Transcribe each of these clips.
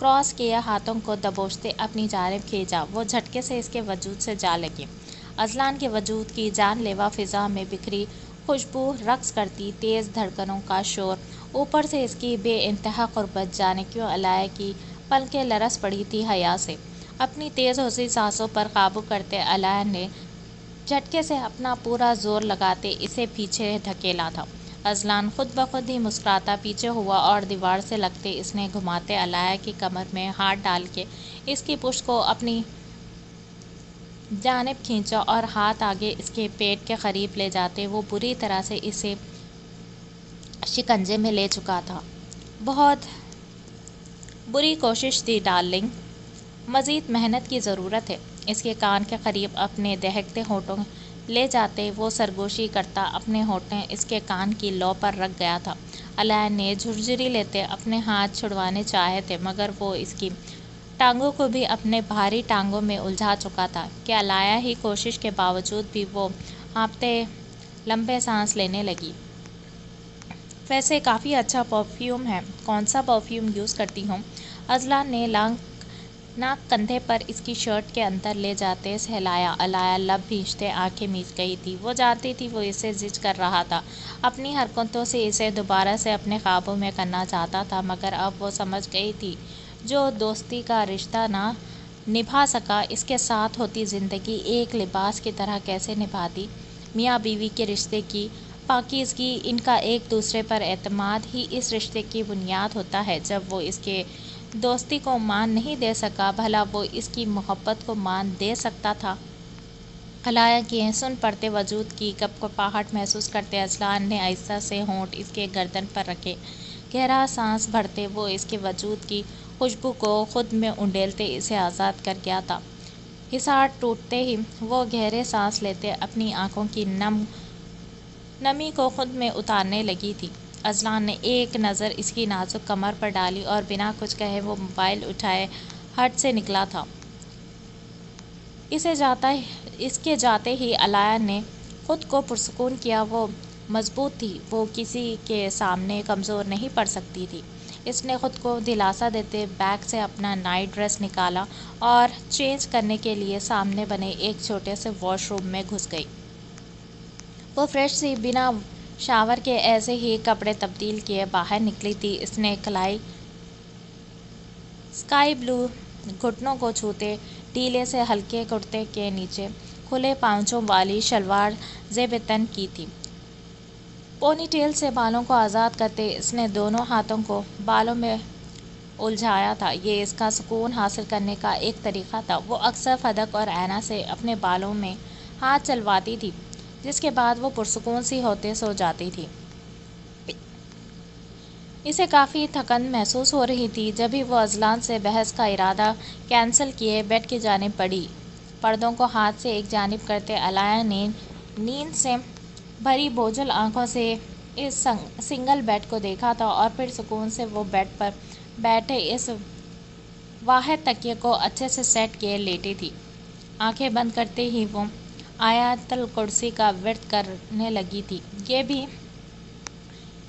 Cross کیے ہاتھوں کو دبوچتے اپنی جانب کھینچا۔ وہ جھٹکے سے اس کے وجود سے جا لگی۔ اذلان کے وجود کی جان لیوا فضا میں بکھری خوشبو، رقص کرتی تیز دھڑکنوں کا شور، اوپر سے اس کی بے انتہا قربت، جانے کیوں علیہ کی پلکیں لرز پڑی تھی حیا سے۔ اپنی تیز ہوتی سانسوں پر قابو کرتے علیہ نے جھٹکے سے اپنا پورا زور لگاتے اسے پیچھے دھکیلا تھا۔ اذلان خود بخود ہی مسکراتا پیچھے ہوا اور دیوار سے لگتے اس نے گھماتے علیہ کی کمر میں ہاتھ ڈال کے اس کی پشت کو اپنی جانب کھینچا اور ہاتھ آگے اس کے پیٹ کے قریب لے جاتے وہ بری طرح سے اسے شکنجے میں لے چکا تھا۔ بہت بری کوشش تھی ڈارلنگ، مزید محنت کی ضرورت ہے۔ اس کے کان کے قریب اپنے دہکتے ہونٹوں لے جاتے وہ سرگوشی کرتا اپنے ہونٹیں اس کے کان کی لو پر رکھ گیا تھا۔ علیہ نے جھرجھری لیتے اپنے ہاتھ چھڑوانے چاہے تھے مگر وہ اس کی ٹانگوں کو بھی اپنے بھاری ٹانگوں میں الجھا چکا تھا کہ علیہ ہی کوشش کے باوجود بھی وہ ہانپتے لمبے سانس لینے لگی۔ ویسے کافی اچھا پرفیوم ہے، کون سا پرفیوم یوز کرتی ہوں؟ اذلان نے ناک کندھے پر اس کی شرٹ کے اندر لے جاتے سہلایا۔ علیہ لب بھینچتے آنکھیں میچ گئی تھی۔ وہ جانتی تھی وہ اسے زج کر رہا تھا، اپنی حرکتوں سے اسے دوبارہ سے اپنے قابو میں کرنا چاہتا تھا، مگر اب وہ سمجھ گئی تھی جو دوستی کا رشتہ نہ نبھا سکا اس کے ساتھ ہوتی زندگی ایک لباس کی طرح کیسے نبھاتی۔ میاں بیوی کے رشتے کی پاکیزگی، ان کا ایک دوسرے پر اعتماد ہی اس رشتے کی بنیاد ہوتا ہے۔ جب وہ اس کے دوستی کو مان نہیں دے سکا، بھلا وہ اس کی محبت کو مان دے سکتا تھا؟ علیہ کے سن پڑتے وجود کی کپکپاہٹ محسوس کرتے اذلان نے آہستہ سے ہونٹ اس کے گردن پر رکھے۔ گہرا سانس بھرتے وہ اس کے وجود کی خوشبو کو خود میں انڈیلتے اسے آزاد کر گیا تھا۔ حصار ٹوٹتے ہی وہ گہرے سانس لیتے اپنی آنکھوں کی نمی کو خود میں اتارنے لگی تھی۔ اذلان نے ایک نظر اس کی نازک کمر پر ڈالی اور بنا کچھ کہے وہ موبائل اٹھائے ہٹ سے نکلا تھا۔ اس کے جاتے ہی علیہ نے خود کو پرسکون کیا۔ وہ مضبوط تھی، وہ کسی کے سامنے کمزور نہیں پڑ سکتی تھی۔ اس نے خود کو دلاسا دیتے بیگ سے اپنا نائٹ ڈریس نکالا اور چینج کرنے کے لیے سامنے بنے ایک چھوٹے سے واش روم میں گھس گئی۔ وہ فریش سی بنا شاور کے ایسے ہی کپڑے تبدیل کیے باہر نکلی تھی۔ اس نے اسکائی بلو گھٹنوں کو چھوتے ڈھیلے سے ہلکے کرتے کے نیچے کھلے پاؤنچوں والی شلوار زیب تن کی تھی۔ پونی ٹیل سے بالوں کو آزاد کرتے اس نے دونوں ہاتھوں کو بالوں میں الجھایا تھا۔ یہ اس کا سکون حاصل کرنے کا ایک طریقہ تھا۔ وہ اکثر فدق اور اینا سے اپنے بالوں میں ہاتھ چلواتی تھی، جس کے بعد وہ پرسکون سی ہوتے سو جاتی تھی۔ اسے کافی تھکن محسوس ہو رہی تھی۔ جبھی وہ اذلان سے بحث کا ارادہ کینسل کیے بیڈ کی جانب بڑھی، پردوں کو ہاتھ سے ایک جانب کرتے علیہ نے نیند سے بھری بوجھل آنکھوں سے اس سنگل بیڈ کو دیکھا تھا اور پھر سکون سے وہ بیڈ پر بیٹھے اس واحد تکیے کو اچھے سے سیٹ کیے لیٹی تھی۔ آنکھیں بند کرتے ہی وہ آیت الکرسی کا ورد کرنے لگی تھی۔ یہ بھی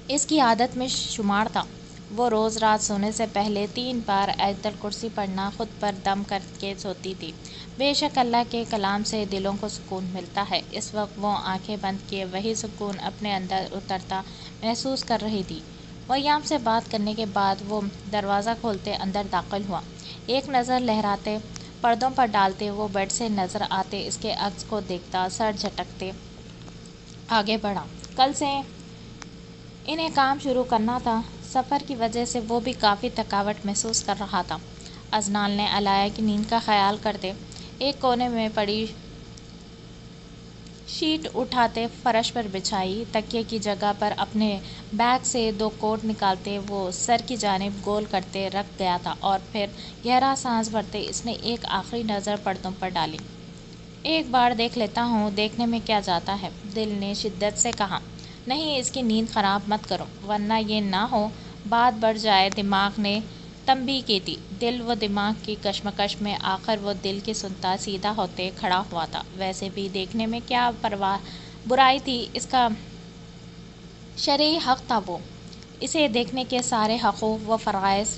اس کی عادت میں شمار تھا۔ وہ روز رات سونے سے پہلے 3 بار آیت الکرسی پڑھنا خود پر دم کر کے سوتی تھی۔ بے شک اللہ کے کلام سے دلوں کو سکون ملتا ہے۔ اس وقت وہ آنکھیں بند کیے وہی سکون اپنے اندر اترتا محسوس کر رہی تھی۔ ویام سے بات کرنے کے بعد وہ دروازہ کھولتے اندر داخل ہوا۔ ایک نظر لہراتے پردوں پر ڈالتے وہ بیڈ سے نظر آتے اس کے عکس کو دیکھتا سر جھٹکتے آگے بڑھا۔ کل سے انہیں کام شروع کرنا تھا۔ سفر کی وجہ سے وہ بھی کافی تھکاوٹ محسوس کر رہا تھا۔ اذلان نے علیہ کی نیند کا خیال کرتے ایک کونے میں پڑی شیٹ اٹھاتے فرش پر بچھائی۔ تکیے کی جگہ پر اپنے بیگ سے 2 کوٹ نکالتے وہ سر کی جانب گول کرتے رکھ گیا تھا اور پھر گہرا سانس بھرتے اس نے ایک آخری نظر پردوں پر ڈالی۔ ایک بار دیکھ لیتا ہوں، دیکھنے میں کیا جاتا ہے، دل نے شدت سے کہا۔ نہیں، اس کی نیند خراب مت کرو، ورنہ یہ نہ ہو بات بڑھ جائے۔ دماغ نے تنبیہ کی تھی۔ دل و دماغ کی کشمکش میں آخر وہ دل کی سنتا سیدھا ہوتے کھڑا ہوا تھا۔ ویسے بھی دیکھنے میں کیا برائی تھی، اس کا شرعی حق تھا وہ۔ اسے دیکھنے کے سارے حقوق و فرائض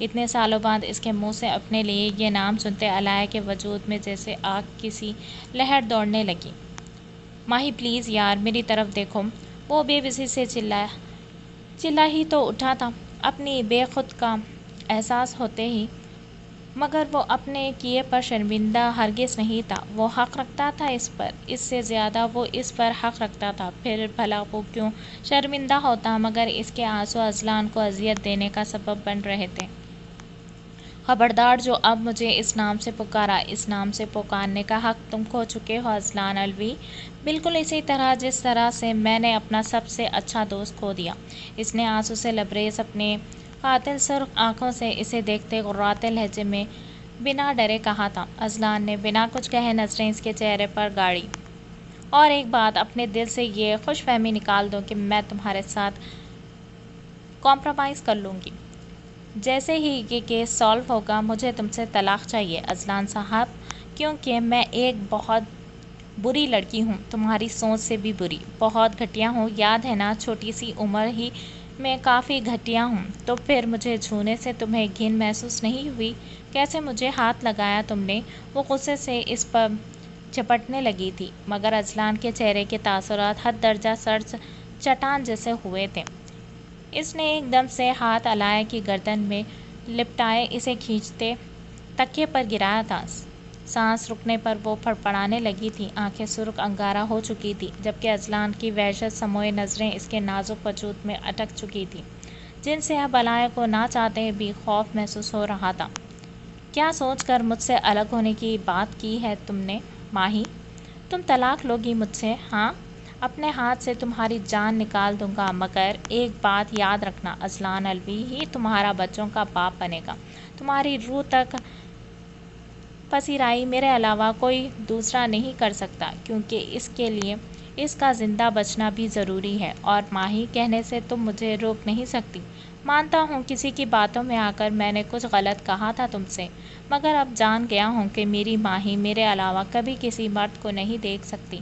اتنے سالوں بعد اس کے منہ سے اپنے لیے یہ نام سنتے علاء کے وجود میں جیسے آگ کی سی لہر دوڑنے لگی۔ ماہی پلیز یار میری طرف دیکھو، وہ بے بسی سے چلا ہی تو اٹھا تھا اپنی بے خود کا احساس ہوتے ہی، مگر وہ اپنے کیے پر شرمندہ ہرگز نہیں تھا۔ وہ حق رکھتا تھا اس پر، اس سے زیادہ وہ اس پر حق رکھتا تھا۔ پھر بھلا وہ کیوں شرمندہ ہوتا، مگر اس کے آنسو اذلان کو اذیت دینے کا سبب بن رہے تھے۔ خبردار، جو اب مجھے اس نام سے پکارا، اس نام سے پکارنے کا حق تم کھو چکے ہو اذلان علوی، بالکل اسی طرح جس طرح سے میں نے اپنا سب سے اچھا دوست کھو دیا۔ اس نے آنسو سے لبریز اپنے قاتل سرخ آنکھوں سے اسے دیکھتے غراتے لہجے میں بنا ڈرے کہا تھا۔ اذلان نے بنا کچھ کہے نظریں اس کے چہرے پر گاڑی۔ اور ایک بات، اپنے دل سے یہ خوش فہمی نکال دو کہ میں تمہارے ساتھ کمپرومائز کر لوں گی۔ جیسے ہی یہ کیس سالو ہوگا مجھے تم سے طلاق چاہیے اذلان صاحب، کیونکہ میں ایک بہت بری لڑکی ہوں، تمہاری سوچ سے بھی بری، بہت گھٹیا ہوں، یاد ہے نا؟ چھوٹی سی عمر ہی میں کافی گھٹیا ہوں۔ تو پھر مجھے چھونے سے تمہیں گھن محسوس نہیں ہوئی؟ کیسے مجھے ہاتھ لگایا تم نے؟ وہ غصے سے اس پر جھپٹنے لگی تھی، مگر اذلان کے چہرے کے تاثرات حد درجہ سرد چٹان جیسے ہوئے تھے۔ اس نے ایک دم سے ہاتھ علاء کی گردن میں لپٹائے اسے کھینچتے تکیے پر گرایا تھا۔ سانس رکنے پر وہ پھڑپڑانے لگی تھی، آنکھیں سرخ انگارہ ہو چکی تھیں، جبکہ اذلان کی وحشت سموئے نظریں اس کے نازک وجود میں اٹک چکی تھیں، جن سے اب علاء کو نہ چاہتے بھی خوف محسوس ہو رہا تھا۔ کیا سوچ کر مجھ سے الگ ہونے کی بات کی ہے تم نے ماہی؟ تم طلاق لوگی مجھ سے؟ ہاں، اپنے ہاتھ سے تمہاری جان نکال دوں گا، مگر ایک بات یاد رکھنا، اذلان علوی ہی تمہارا بچوں کا باپ بنے گا۔ تمہاری روح تک پذیرائی میرے علاوہ کوئی دوسرا نہیں کر سکتا، کیونکہ اس کے لیے اس کا زندہ بچنا بھی ضروری ہے۔ اور ماہی کہنے سے تم مجھے روک نہیں سکتی۔ مانتا ہوں کسی کی باتوں میں آ کر میں نے کچھ غلط کہا تھا تم سے، مگر اب جان گیا ہوں کہ میری ماہی میرے علاوہ کبھی کسی مرد کو نہیں دیکھ سکتی۔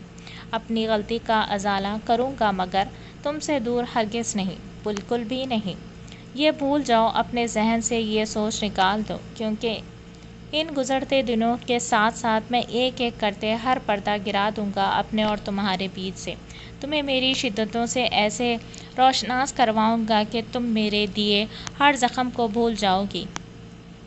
اپنی غلطی کا ازالہ کروں گا، مگر تم سے دور ہرگز نہیں، بالکل بھی نہیں۔ یہ بھول جاؤ، اپنے ذہن سے یہ سوچ نکال دو، کیونکہ ان گزرتے دنوں کے ساتھ ساتھ میں ایک ایک کرتے ہر پردہ گرا دوں گا اپنے اور تمہارے بیچ سے۔ تمہیں میری شدتوں سے ایسے روشناس کرواؤں گا کہ تم میرے دیے ہر زخم کو بھول جاؤ گی۔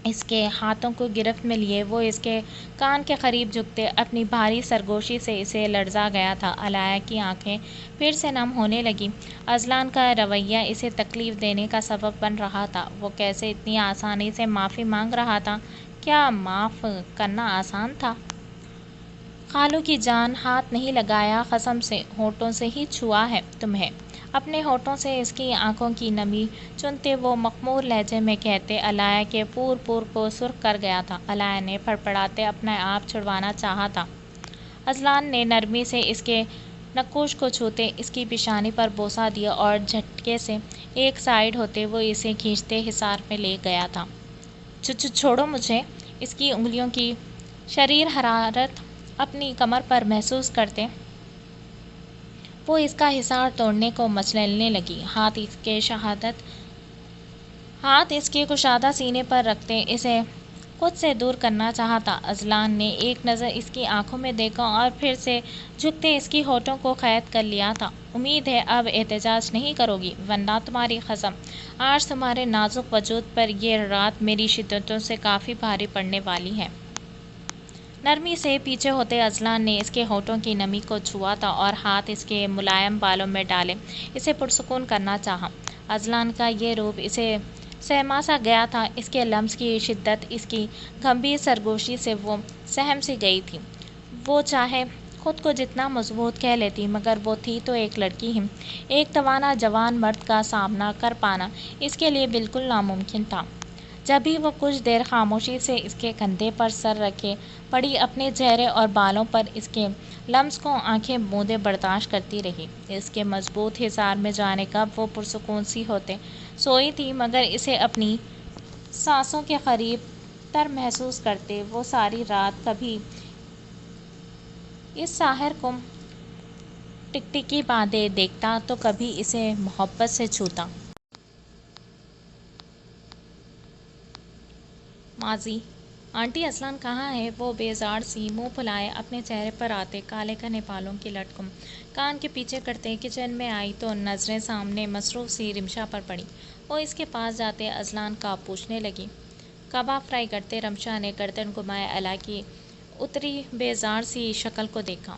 اس کے ہاتھوں کو گرفت میں لیے وہ اس کے کان کے قریب جھکتے اپنی بھاری سرگوشی سے اسے لرزا گیا تھا۔ علاء کی آنکھیں پھر سے نم ہونے لگیں۔ اذلان کا رویہ اسے تکلیف دینے کا سبب بن رہا تھا۔ وہ کیسے اتنی آسانی سے معافی مانگ رہا تھا؟ کیا معاف کرنا آسان تھا؟ خالو کی جان، ہاتھ نہیں لگایا قسم سے، ہونٹوں سے ہی چھوا ہے تمہیں۔ اپنے ہونٹوں سے اس کی آنکھوں کی نمی چنتے وہ مخمور لہجے میں کہتے علاء کے پور پور کو سرخ کر گیا تھا۔ علاء نے پھڑپڑاتے اپنا آپ چھڑوانا چاہا تھا۔ اذلان نے نرمی سے اس کے نقوش کو چھوتے اس کی پیشانی پر بوسہ دیا اور جھٹکے سے ایک سائیڈ ہوتے وہ اسے کھینچتے حصار میں لے گیا تھا۔ چھوڑو مجھے، اس کی انگلیوں کی شریر حرارت اپنی کمر پر محسوس کرتے وہ اس کا حصار توڑنے کو مچلنے لگی۔ ہاتھ اس کے کشادہ سینے پر رکھتے اسے خود سے دور کرنا چاہا تھا۔ اذلان نے ایک نظر اس کی آنکھوں میں دیکھا اور پھر سے جھکتے اس کی ہونٹوں کو قید کر لیا تھا۔ امید ہے اب احتجاج نہیں کرو گی، ورنہ تمہاری قسم، آج تمہارے نازک وجود پر یہ رات میری شدتوں سے کافی بھاری پڑنے والی ہے۔ نرمی سے پیچھے ہوتے اذلان نے اس کے ہونٹوں کی نمی کو چھوا تھا اور ہاتھ اس کے ملائم بالوں میں ڈالے اسے پرسکون کرنا چاہا۔ اذلان کا یہ روپ اسے سہما سا گیا تھا، اس کے لمس کی شدت، اس کی گمبھیر سرگوشی سے وہ سہم سی گئی تھی۔ وہ چاہے خود کو جتنا مضبوط کہہ لیتی، مگر وہ تھی تو ایک لڑکی ہی۔ ایک توانا جوان مرد کا سامنا کر پانا اس کے لیے بالکل ناممکن تھا۔ جب بھی وہ کچھ دیر خاموشی سے اس کے کندھے پر سر رکھے پڑی اپنے چہرے اور بالوں پر اس کے لمس کو آنکھیں بوندے برداشت کرتی رہی۔ اس کے مضبوط حصار میں جانے کا وہ پرسکون سی ہوتے سوئی تھی، مگر اسے اپنی سانسوں کے قریب تر محسوس کرتے وہ ساری رات کبھی اس ساحر کو ٹکٹکی باندھے دیکھتا تو کبھی اسے محبت سے چھوتا۔ ماضی۔ آنٹی اذلان کہاں ہے؟ وہ بیزار سی منہ پھلائے اپنے چہرے پر آتے کالے گھنے بالوں کی لٹکن کان کے پیچھے کرتے کچن میں آئی تو نظریں سامنے مصروف سی رمشا پر پڑیں۔ وہ اس کے پاس جاتے اذلان کا پوچھنے لگی۔ کباب فرائی کرتے رمشا نے گردن گھمائے الا کی اتری بیزار سی شکل کو دیکھا۔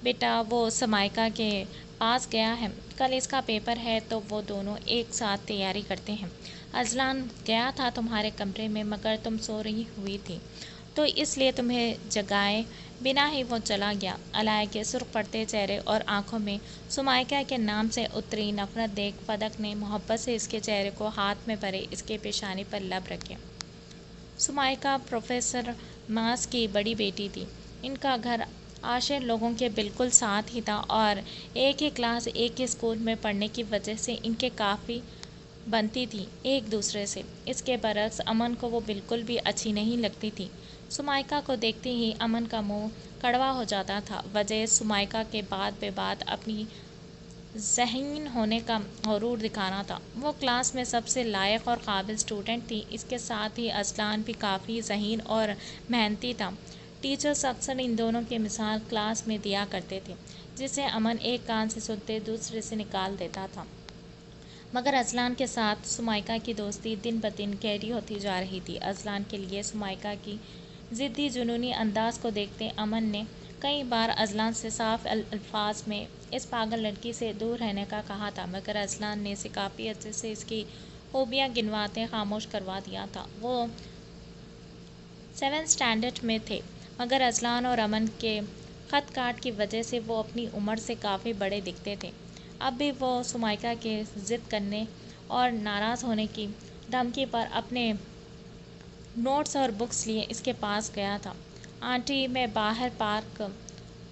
بیٹا وہ سمائکا کے پاس گیا ہے، کل اس کا پیپر ہے تو وہ دونوں ایک ساتھ تیاری کرتے ہیں۔ اذلان گیا تھا تمہارے کمرے میں مگر تم سو رہی ہوئی تھی تو اس لیے تمہیں جگائے بنا ہی وہ چلا گیا۔ الا کے سرخ پڑتے چہرے اور آنکھوں میں سمائکا کے نام سے اتری نفرت دیکھ فدق نے محبت سے اس کے چہرے کو ہاتھ میں بھرے اس کے پیشانی پر لب رکھے۔ سمائکا پروفیسر ماس کی بڑی بیٹی تھی۔ ان کا گھر عاشر لوگوں کے بالکل ساتھ ہی تھا اور ایک ہی کلاس ایک ہی اسکول میں پڑھنے کی وجہ سے ان کے کافی بنتی تھی ایک دوسرے سے۔ اس کے برعکس امن کو وہ بالکل بھی اچھی نہیں لگتی تھی۔ سمائکا کو دیکھتے ہی امن کا منہ کڑوا ہو جاتا تھا۔ وجہ سمائکا کے بات بے بات اپنی ذہین ہونے کا غرور دکھانا تھا۔ وہ کلاس میں سب سے لائق اور قابل اسٹوڈنٹ تھی۔ اس کے ساتھ ہی اذلان بھی کافی ذہین اور محنتی تھا۔ ٹیچرز اکثر ان دونوں کی مثال کلاس میں دیا کرتے تھے جسے امن ایک کان سے سنتے دوسرے سے نکال دیتا تھا۔ مگر اذلان کے ساتھ سمائکا کی دوستی دن بدن گہری ہوتی جا رہی تھی۔ اذلان کے لیے سمائکا کی ضدی جنونی انداز کو دیکھتے امن نے کئی بار اذلان سے صاف الفاظ میں اس پاگل لڑکی سے دور رہنے کا کہا تھا مگر اذلان نے اسے کافی عرصے سے اس کی خوبیاں گنواتے خاموش کروا دیا تھا۔ وہ 7 اسٹینڈرڈ میں تھے مگر اذلان اور امن کے خط کاٹ کی وجہ سے وہ اپنی عمر سے کافی بڑے دکھتے تھے۔ اب بھی وہ سمائکا کے ضد کرنے اور ناراض ہونے کی دھمکی پر اپنے نوٹس اور بکس لیے اس کے پاس گیا تھا۔ آنٹی میں باہر پارک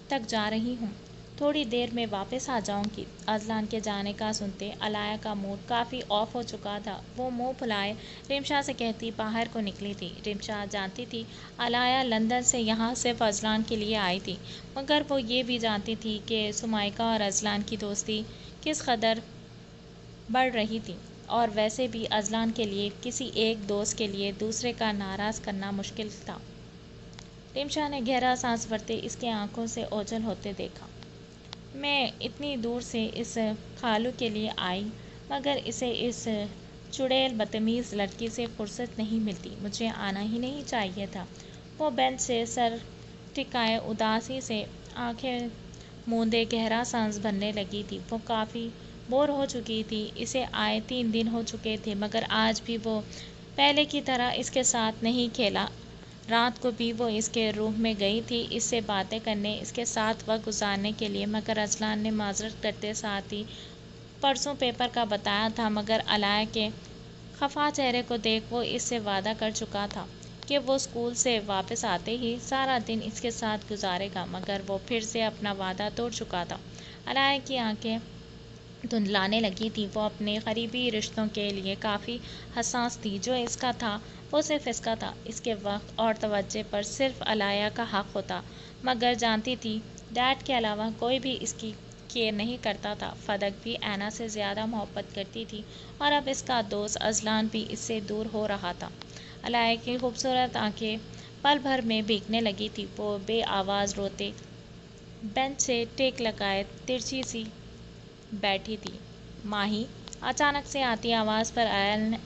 تک جا رہی ہوں، تھوڑی دیر میں واپس آ جاؤں گی۔ اذلان کے جانے کا سنتے الا کا موڈ کافی آف ہو چکا تھا۔ وہ منہ پھلائے رمشا سے کہتی باہر کو نکلی تھی۔ رمشا جانتی تھی الا لندن سے یہاں صرف اذلان کے لیے آئی تھی مگر وہ یہ بھی جانتی تھی کہ سمائکا اور اذلان کی دوستی کس قدر بڑھ رہی تھی اور ویسے بھی اذلان کے لیے کسی ایک دوست کے لیے دوسرے کا ناراض کرنا مشکل تھا۔ رمشا نے گہرا سانس بھرتے اس کی آنکھوں سے اوجھل ہوتے دیکھا۔ میں اتنی دور سے اس خالو کے لیے آئی مگر اسے اس چڑیل بدتمیز لڑکی سے فرصت نہیں ملتی، مجھے آنا ہی نہیں چاہیے تھا۔ وہ بینچ سے سر ٹکائے اداسی سے آنکھیں موندے گہرا سانس بھرنے لگی تھی۔ وہ کافی بور ہو چکی تھی۔ اسے آئے 3 دن ہو چکے تھے مگر آج بھی وہ پہلے کی طرح اس کے ساتھ نہیں کھیلا۔ رات کو بھی وہ اس کے روم میں گئی تھی اس سے باتیں کرنے، اس کے ساتھ وقت گزارنے کے لیے مگر اذلان نے معذرت کرتے ساتھ ہی پرسوں پیپر کا بتایا تھا مگر الا کے خفا چہرے کو دیکھ وہ اس سے وعدہ کر چکا تھا کہ وہ اسکول سے واپس آتے ہی سارا دن اس کے ساتھ گزارے گا مگر وہ پھر سے اپنا وعدہ توڑ چکا تھا۔ الا کی آنکھیں دھندلانے لگی تھیں۔ وہ اپنے قریبی رشتوں کے لیے کافی حساس تھی۔ جو اس کا تھا وہ صرف اس کا تھا۔ اس کے وقت اور توجہ پر صرف الا کا حق ہوتا مگر جانتی تھی ڈیڈ کے علاوہ کوئی بھی اس کی کیئر نہیں کرتا تھا۔ فدق بھی اینا سے زیادہ محبت کرتی تھی اور اب اس کا دوست اذلان بھی اس سے دور ہو رہا تھا۔ الا کی خوبصورت آنکھیں پل بھر میں بھیگنے لگی تھی۔ وہ بے آواز روتے بینچ سے ٹیک لگائے ترچھی سی بیٹھی تھی۔ ماہی، اچانک سے آتی آواز پر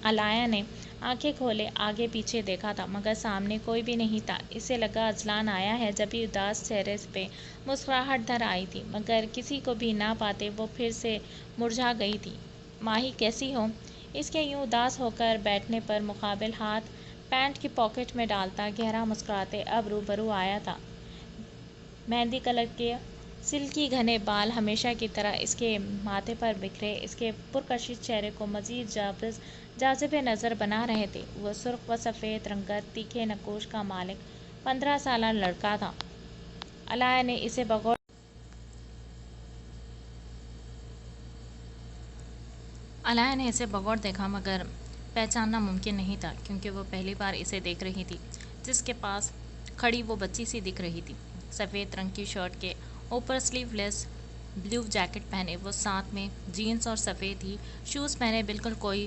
الا نے آنکھیں کھولے آگے پیچھے دیکھا تھا مگر سامنے کوئی بھی نہیں تھا۔ اسے لگا اذلان آیا ہے، جبھی اداس چہرے پہ مسکراہٹ دھر آئی تھی مگر کسی کو بھی نہ پاتے وہ پھر سے مرجھا گئی تھی۔ ماہی کیسی ہو؟ اس کے یوں اداس ہو کر بیٹھنے پر مقابل ہاتھ پینٹ کی پاکٹ میں ڈالتا گہرا مسکراتے اب روبرو آیا تھا۔ مہندی کلر کے سلکی گھنے بال ہمیشہ کی طرح اس کے ماتھے پر بکھرے اس کے پرکشش چہرے کو مزید جاذب نظر بنا رہے تھے۔ وہ سرخ و سفید رنگت تیکھے نقوش کا مالک 15 سالہ لڑکا تھا۔ الا نے اسے بغور دیکھا مگر پہچاننا ممکن نہیں تھا کیونکہ وہ پہلی بار اسے دیکھ رہی تھی۔ جس کے پاس کھڑی وہ بچی سی دکھ رہی تھی۔ سفید رنگ کی شرٹ کے اوپر سلیو لیس بلیو جیکٹ پہنے وہ ساتھ میں جینس اور سفید ہی شوز پہنے بالکل کوئی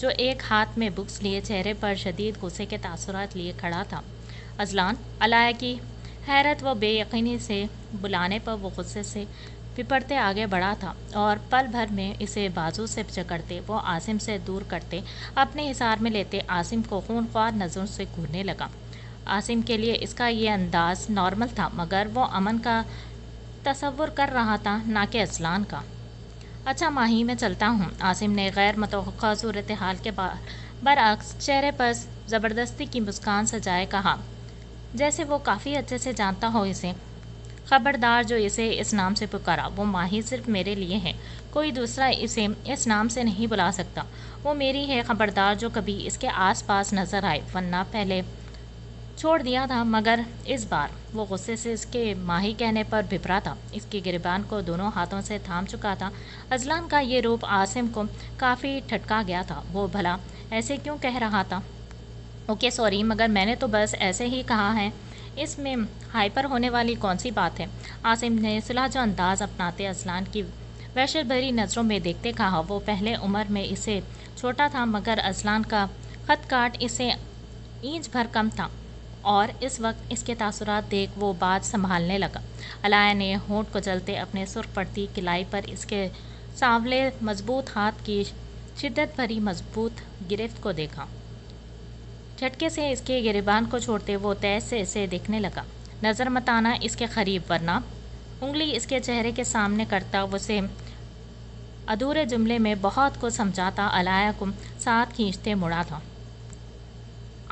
جو ایک ہاتھ میں بکس لیے چہرے پر شدید غصے کے تاثرات لیے کھڑا تھا۔ اذلان، علاء کی حیرت و بے یقینی سے بلانے پر وہ غصے سے پپڑتے آگے بڑھا تھا اور پل بھر میں اسے بازو سے جکڑتے وہ عاصم سے دور کرتے اپنے حصار میں لیتے عاصم کو خونخوار نظروں سے گھورنے لگا۔ عاصم کے لیے اس کا یہ انداز نارمل تھا، مگر وہ امن کا تصور کر رہا تھا، نہ کہ اذلان کا۔ اچھا ماہی، میں چلتا ہوں، عاصم نے غیر متوقع صورتحال کے برعکس چہرے پر زبردستی کی مسکان سجائے کہا، جیسے وہ کافی اچھے سے جانتا ہو اسے۔ خبردار جو اسے اس نام سے پکارا، وہ ماہی صرف میرے لیے ہے، کوئی دوسرا اسے اس نام سے نہیں بلا سکتا۔ وہ میری ہے، خبردار جو کبھی اس کے آس پاس نظر آئے، ورنہ پہلے چھوڑ دیا تھا، مگر اس بار وہ غصے سے اس کے ماہی کہنے پر بھبرا تھا، اس کی گریبان کو دونوں ہاتھوں سے تھام چکا تھا۔ اذلان کا یہ روپ عاصم کو کافی ٹھٹکا گیا تھا، وہ بھلا ایسے کیوں کہہ رہا تھا؟ اوکے سوری، مگر میں نے تو بس ایسے ہی کہا ہے، اس میں ہائپر ہونے والی کون سی بات ہے؟ عاصم نے سلجھا انداز اپناتے اذلان کی وحشت بھری نظروں میں دیکھتے کہا، وہ پہلے عمر میں اسے چھوٹا تھا، مگر اذلان کا خط کاٹ اس سے اینچ بھر کم تھا، اور اس وقت اس کے تاثرات دیکھ وہ بات سنبھالنے لگا۔ علاء نے ہونٹ کچلتے اپنے سرخ پڑتی کلائی پر اس کے سانولے مضبوط ہاتھ کی شدت بھری مضبوط گرفت کو دیکھا۔ جھٹکے سے اس کے گریبان کو چھوڑتے وہ تیز سے اسے دیکھنے لگا۔ نظر مت آنا اس کے قریب، ورنہ انگلی اس کے چہرے کے سامنے کرتا اسے ادھورے جملے میں بہت کچھ سمجھاتا علاء کو ساتھ کھینچتے مڑا تھا۔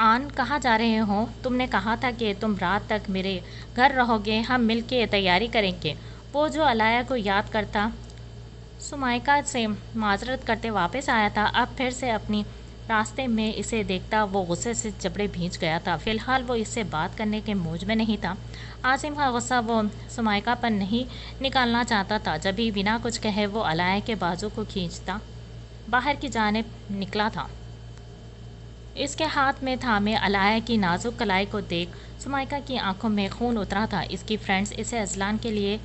آن، کہاں جا رہے ہو؟ تم نے کہا تھا کہ تم رات تک میرے گھر رہو گے، ہم مل کے تیاری کریں گے۔ وہ جو علاء کو یاد کرتا سمائکا سے معذرت کرتے واپس آیا تھا، اب پھر سے اپنی راستے میں اسے دیکھتا وہ غصے سے جبڑے بھیج گیا تھا۔ فی الحال وہ اس سے بات کرنے کے موج میں نہیں تھا۔ عاصم کا غصہ وہ سمائکا پر نہیں نکالنا چاہتا تھا، جبھی بنا کچھ کہے وہ علاء کے بازو کو کھینچتا باہر کی جانب نکلا تھا۔ اس کے ہاتھ میں تھامے علاء کی نازک کلائی کو دیکھ سمائکا کی آنکھوں میں خون اترا تھا۔ اس کی فرینڈز اسے اذلان کے لیے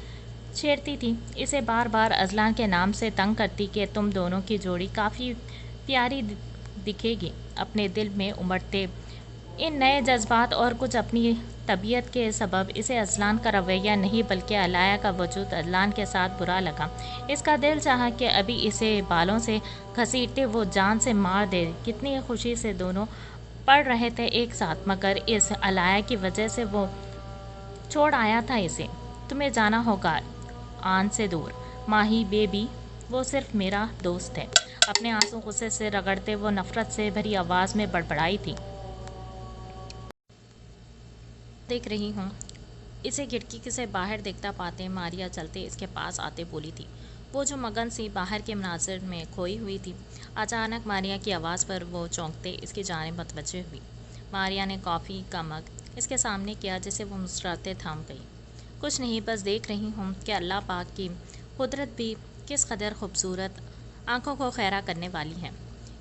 چھیڑتی تھی، اسے بار بار اذلان کے نام سے تنگ کرتی کہ تم دونوں کی جوڑی کافی پیاری دکھے گی۔ اپنے دل میں امڑتے ان نئے جذبات اور کچھ اپنی طبیعت کے سبب اسے اذلان کا رویہ نہیں بلکہ علاء کا وجود اذلان کے ساتھ برا لگا۔ اس کا دل چاہا کہ ابھی اسے بالوں سے گھسیٹتے وہ جان سے مار دے۔ کتنی خوشی سے دونوں پڑھ رہے تھے ایک ساتھ، مگر اس علاء کی وجہ سے وہ چھوڑ آیا تھا اسے۔ تمہیں جانا ہوگا آن سے دور، ماہی بیبی، وہ صرف میرا دوست ہے۔ اپنے آنسو غصے سے رگڑتے وہ نفرت سے بھری آواز میں بڑبڑائی تھی۔ دیکھ رہی ہوں۔ اسے کھڑکی سے باہر دیکھتا پاتے ماریا چلتے اس کے پاس آتے بولی تھی، وہ جو مگن سی باہر کے مناظر میں کھوئی ہوئی تھی۔ اچانک ماریا کی آواز پر وہ چونکتے اس کی جانب متوجہ ہوئی۔ ماریا نے کافی کا مگ اس کے سامنے کیا، جسے وہ مسکراتے تھام گئی۔ کچھ نہیں، بس دیکھ رہی ہوں کہ اللہ پاک کی قدرت بھی کس قدر خوبصورت، آنکھوں کو خیرہ کرنے والی ہے۔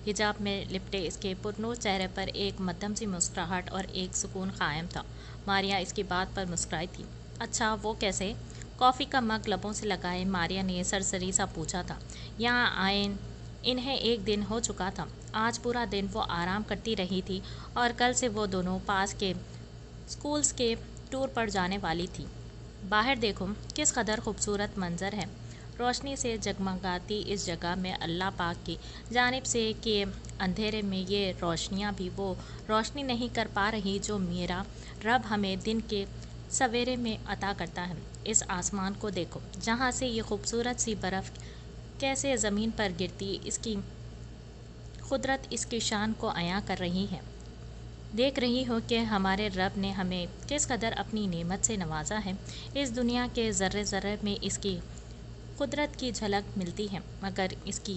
حجاب میں لپٹے اس کے پرنور چہرے پر ایک مدھم سی مسکراہٹ اور ایک سکون قائم تھا۔ ماریا اس کی بات پر مسکرائی تھی۔ اچھا، وہ کیسے؟ کافی کا مگ لبوں سے لگائے ماریا نے سرسری سا پوچھا تھا۔ یہاں آئے انہیں ایک دن ہو چکا تھا۔ آج پورا دن وہ آرام کرتی رہی تھی اور کل سے وہ دونوں پاس کے اسکولز کے ٹور پر جانے والی تھی۔ باہر دیکھو، کس قدر خوبصورت منظر ہے، روشنی سے جگمگاتی اس جگہ میں اللہ پاک کی جانب سے کہ اندھیرے میں یہ روشنیاں بھی وہ روشنی نہیں کر پا رہی جو میرا رب ہمیں دن کے سویرے میں عطا کرتا ہے۔ اس آسمان کو دیکھو، جہاں سے یہ خوبصورت سی برف کیسے زمین پر گرتی اس کی قدرت اس کی شان کو عیاں کر رہی ہے۔ دیکھ رہی ہو کہ ہمارے رب نے ہمیں کس قدر اپنی نعمت سے نوازا ہے۔ اس دنیا کے ذرے ذرے میں اس کی قدرت کی جھلک ملتی ہے، مگر اس کی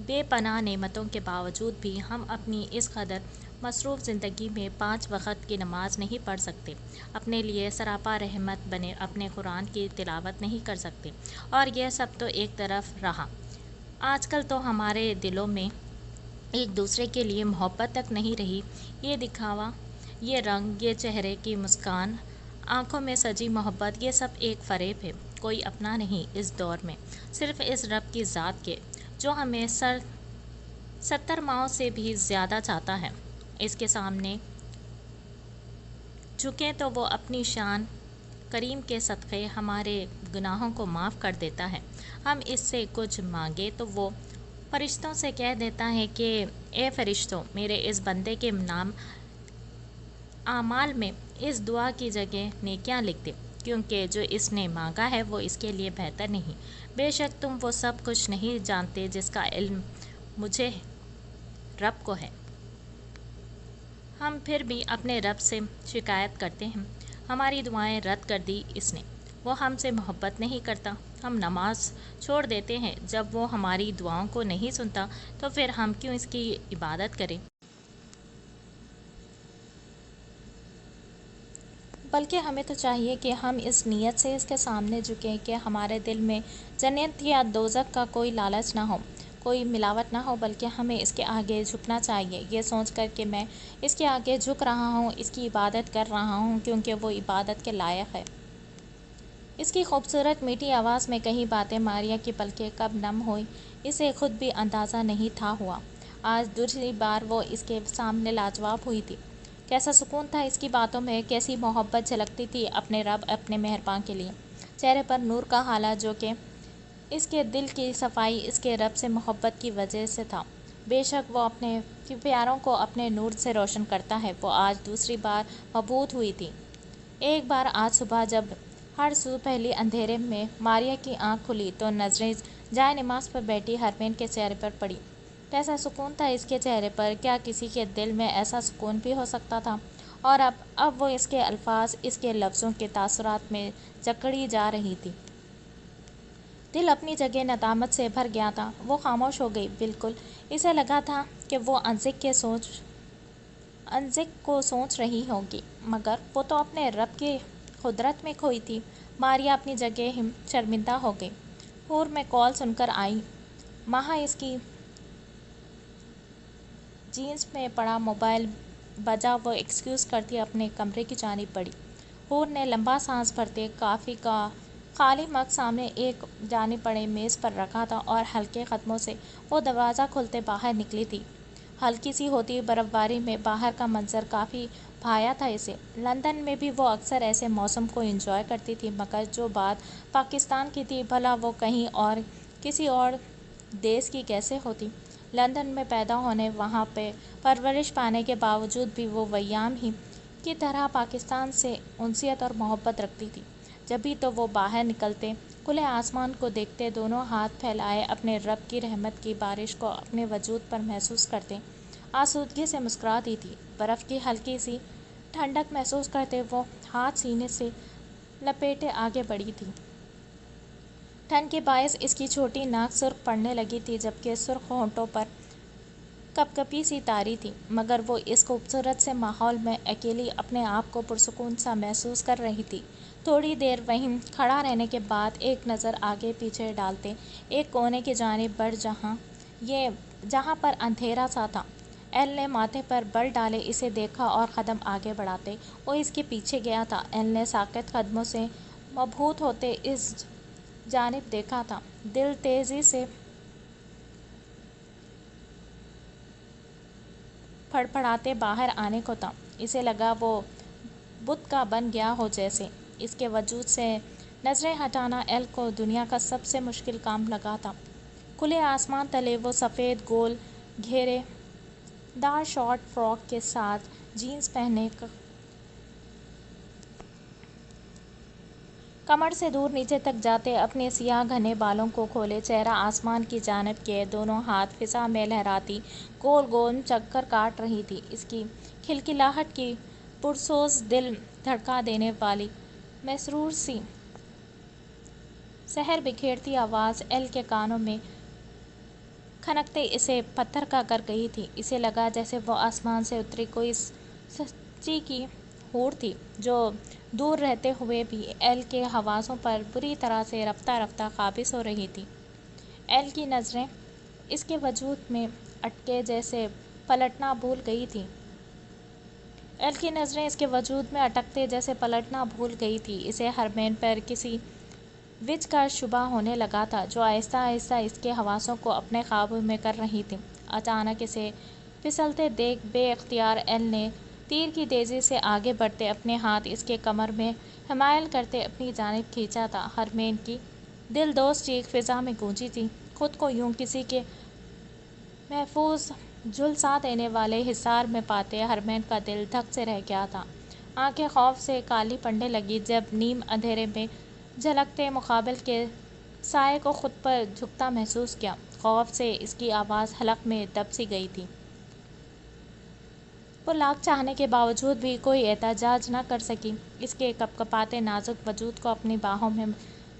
بے پناہ نعمتوں کے باوجود بھی ہم اپنی اس قدر مصروف زندگی میں 5 وقت کی نماز نہیں پڑھ سکتے، اپنے لیے سراپا رحمت بنے اپنے قرآن کی تلاوت نہیں کر سکتے۔ اور یہ سب تو ایک طرف رہا، آج کل تو ہمارے دلوں میں ایک دوسرے کے لیے محبت تک نہیں رہی۔ یہ دکھاوا، یہ رنگ، یہ چہرے کی مسکان، آنکھوں میں سجی محبت، یہ سب ایک فریب ہے، کوئی اپنا نہیں اس دور میں، صرف اس رب کی ذات کے جو ہمیں سر 70 ماہوں سے بھی زیادہ چاہتا ہے اس کے سامنے جھکیں تو وہ اپنی شان کریم کے صدقے ہمارے گناہوں کو معاف کر دیتا ہے۔ ہم اس سے کچھ مانگے تو وہ فرشتوں سے کہہ دیتا ہے کہ اے فرشتوں، میرے اس بندے کے نام اعمال میں اس دعا کی جگہ نیکیاں لکھ دے، کیونکہ جو اس نے مانگا ہے وہ اس کے لیے بہتر نہیں۔ بے شک تم وہ سب کچھ نہیں جانتے جس کا علم مجھے رب کو ہے۔ ہم پھر بھی اپنے رب سے شکایت کرتے ہیں، ہماری دعائیں رد کر دی اس نے، وہ ہم سے محبت نہیں کرتا۔ ہم نماز چھوڑ دیتے ہیں جب وہ ہماری دعاؤں کو نہیں سنتا، تو پھر ہم کیوں اس کی عبادت کریں؟ بلکہ ہمیں تو چاہیے کہ ہم اس نیت سے اس کے سامنے جھکیں کہ ہمارے دل میں جنت یا دوزخ کا کوئی لالچ نہ ہو، کوئی ملاوٹ نہ ہو، بلکہ ہمیں اس کے آگے جھکنا چاہیے، یہ سوچ کر کہ میں اس کے آگے جھک رہا ہوں، اس کی عبادت کر رہا ہوں، کیونکہ وہ عبادت کے لائق ہے۔ اس کی خوبصورت میٹھی آواز میں کئی باتیں ماریا کی پلکیں کب نم ہوئی اسے خود بھی اندازہ نہیں تھا ہوا۔ آج دوسری بار وہ اس کے سامنے لاجواب ہوئی تھی۔ کیسا سکون تھا اس کی باتوں میں، کیسی محبت جھلکتی تھی اپنے رب، اپنے مہرباں کے لیے۔ چہرے پر نور کا ہالہ جو کہ اس کے دل کی صفائی اس کے رب سے محبت کی وجہ سے تھا۔ بے شک وہ اپنے پیاروں کو اپنے نور سے روشن کرتا ہے۔ وہ آج دوسری بار مبہوت ہوئی تھی۔ ایک بار آج صبح جب ہر سو پہلی اندھیرے میں ماریا کی آنکھ کھلی تو نظریں جائے نماز پر بیٹھی ہرمین کے چہرے پر پڑی۔ کیسا سکون تھا اس کے چہرے پر، کیا کسی کے دل میں ایسا سکون بھی ہو سکتا تھا؟ اور اب وہ اس کے الفاظ، اس کے لفظوں کے تاثرات میں جکڑی جا رہی تھی۔ دل اپنی جگہ ندامت سے بھر گیا تھا۔ وہ خاموش ہو گئی، بالکل اسے لگا تھا کہ وہ انزک کو سوچ رہی ہوگی، مگر وہ تو اپنے رب کی قدرت میں کھوئی تھی۔ ماریا اپنی جگہ ہی شرمندہ ہو گئی۔ حور میں کال سن کر آئی، مہا اس کی جینس میں پڑا موبائل بجا، وہ ایکسکیوز کرتی اپنے کمرے کی جانب بڑھی۔ حور نے لمبا سانس بھرتے کافی کا خالی مگ سامنے ایک جانب پڑے میز پر رکھا تھا اور ہلکے قدموں سے وہ دروازہ کھولتے باہر نکلی تھی۔ ہلکی سی ہوتی برف باری میں باہر کا منظر کافی بھایا تھا اسے۔ لندن میں بھی وہ اکثر ایسے موسم کو انجوائے کرتی تھی، مگر جو بات پاکستان کی تھی، بھلا وہ کہیں اور کسی اور دیس کی کیسے ہوتی؟ لندن میں پیدا ہونے، وہاں پہ پرورش پانے کے باوجود بھی وہ ویام ہی کی طرح پاکستان سے انسیت اور محبت رکھتی تھی۔ جبھی تو وہ باہر نکلتے، کھلے آسمان کو دیکھتے، دونوں ہاتھ پھیلائے اپنے رب کی رحمت کی بارش کو اپنے وجود پر محسوس کرتے، آسودگی سے مسکراتی تھی۔ برف کی ہلکی سی ٹھنڈک محسوس کرتے وہ ہاتھ سینے سے لپیٹے آگے بڑھی تھی۔ ٹھنڈ کے باعث اس کی چھوٹی ناک سرخ پڑنے لگی تھی، جبکہ سرخ ہونٹوں پر کپکپی سی طاری تھی، مگر وہ اس خوبصورت سے ماحول میں اکیلی اپنے آپ کو پرسکون سا محسوس کر رہی تھی۔ تھوڑی دیر وہیں کھڑا رہنے کے بعد ایک نظر آگے پیچھے ڈالتے ایک کونے کی جانب بڑھ جہاں پر اندھیرا سا تھا، ایل نے ماتھے پر بل ڈالے اسے دیکھا اور قدم آگے بڑھاتے وہ اس کے پیچھے گیا تھا۔ ایل نے ساکت قدموں سے مبہوت ہوتے اس جانب دیکھا تھا۔ دل تیزی سے پھڑپڑاتے باہر آنے کو تھا۔ اسے لگا وہ بت کا بن گیا ہو جیسے۔ اس کے وجود سے نظریں ہٹانا ایل کو دنیا کا سب سے مشکل کام لگا تھا۔ کھلے آسمان تلے وہ سفید گول گھیرے دار شارٹ فراک کے ساتھ جینس پہنے کمر سے دور نیچے تک جاتے اپنے سیاہ گھنے بالوں کو کھولے چہرہ آسمان کی جانب کیے، دونوں ہاتھ فضا میں لہراتی گول گول چکر کاٹ رہی تھی۔ اس کی کھلکھلاہٹ کی پرسوز دل دھڑکا دینے والی مسرور سی سحر بکھیرتی آواز ایل کے کانوں میں کھنکتے اسے پتھر کا کر گئی تھی۔ اسے لگا جیسے وہ آسمان سے اتری کوئی سچی کی حور تھی، جو دور رہتے ہوئے بھی ایل کے حواسوں پر بری طرح سے رفتہ رفتہ قابض ہو رہی تھی۔ ایل کی نظریں اس کے وجود میں اٹکے جیسے پلٹنا بھول گئی تھیں۔ ایل کی نظریں اس کے وجود میں اٹکتے جیسے پلٹنا بھول گئی تھی۔ اسے ہرمین پر کسی وچ کا شبہ ہونے لگا تھا، جو آہستہ آہستہ اس کے حواسوں کو اپنے قابو میں کر رہی تھی۔ اچانک اسے پھسلتے دیکھ بے اختیار ایل نے تیر کی تیزی سے آگے بڑھتے اپنے ہاتھ اس کے کمر میں حمایل کرتے اپنی جانب کھینچا تھا۔ حرمین کی دلدوز چیخ فضا میں گونجی تھی۔ خود کو یوں کسی کے محفوظ جھلسا دینے والے حصار میں پاتے حرمین کا دل دھک سے رہ گیا تھا۔ آنکھیں خوف سے کالی پڑنے لگیں جب نیم اندھیرے میں جھلکتے مقابل کے سائے کو خود پر جھکتا محسوس کیا۔ خوف سے اس کی آواز حلق میں دب سی گئی تھی۔ وہ لاکھ چاہنے کے باوجود بھی کوئی احتجاج نہ کر سکی۔ اس کے کپکپاتے نازک وجود کو اپنی باہوں میں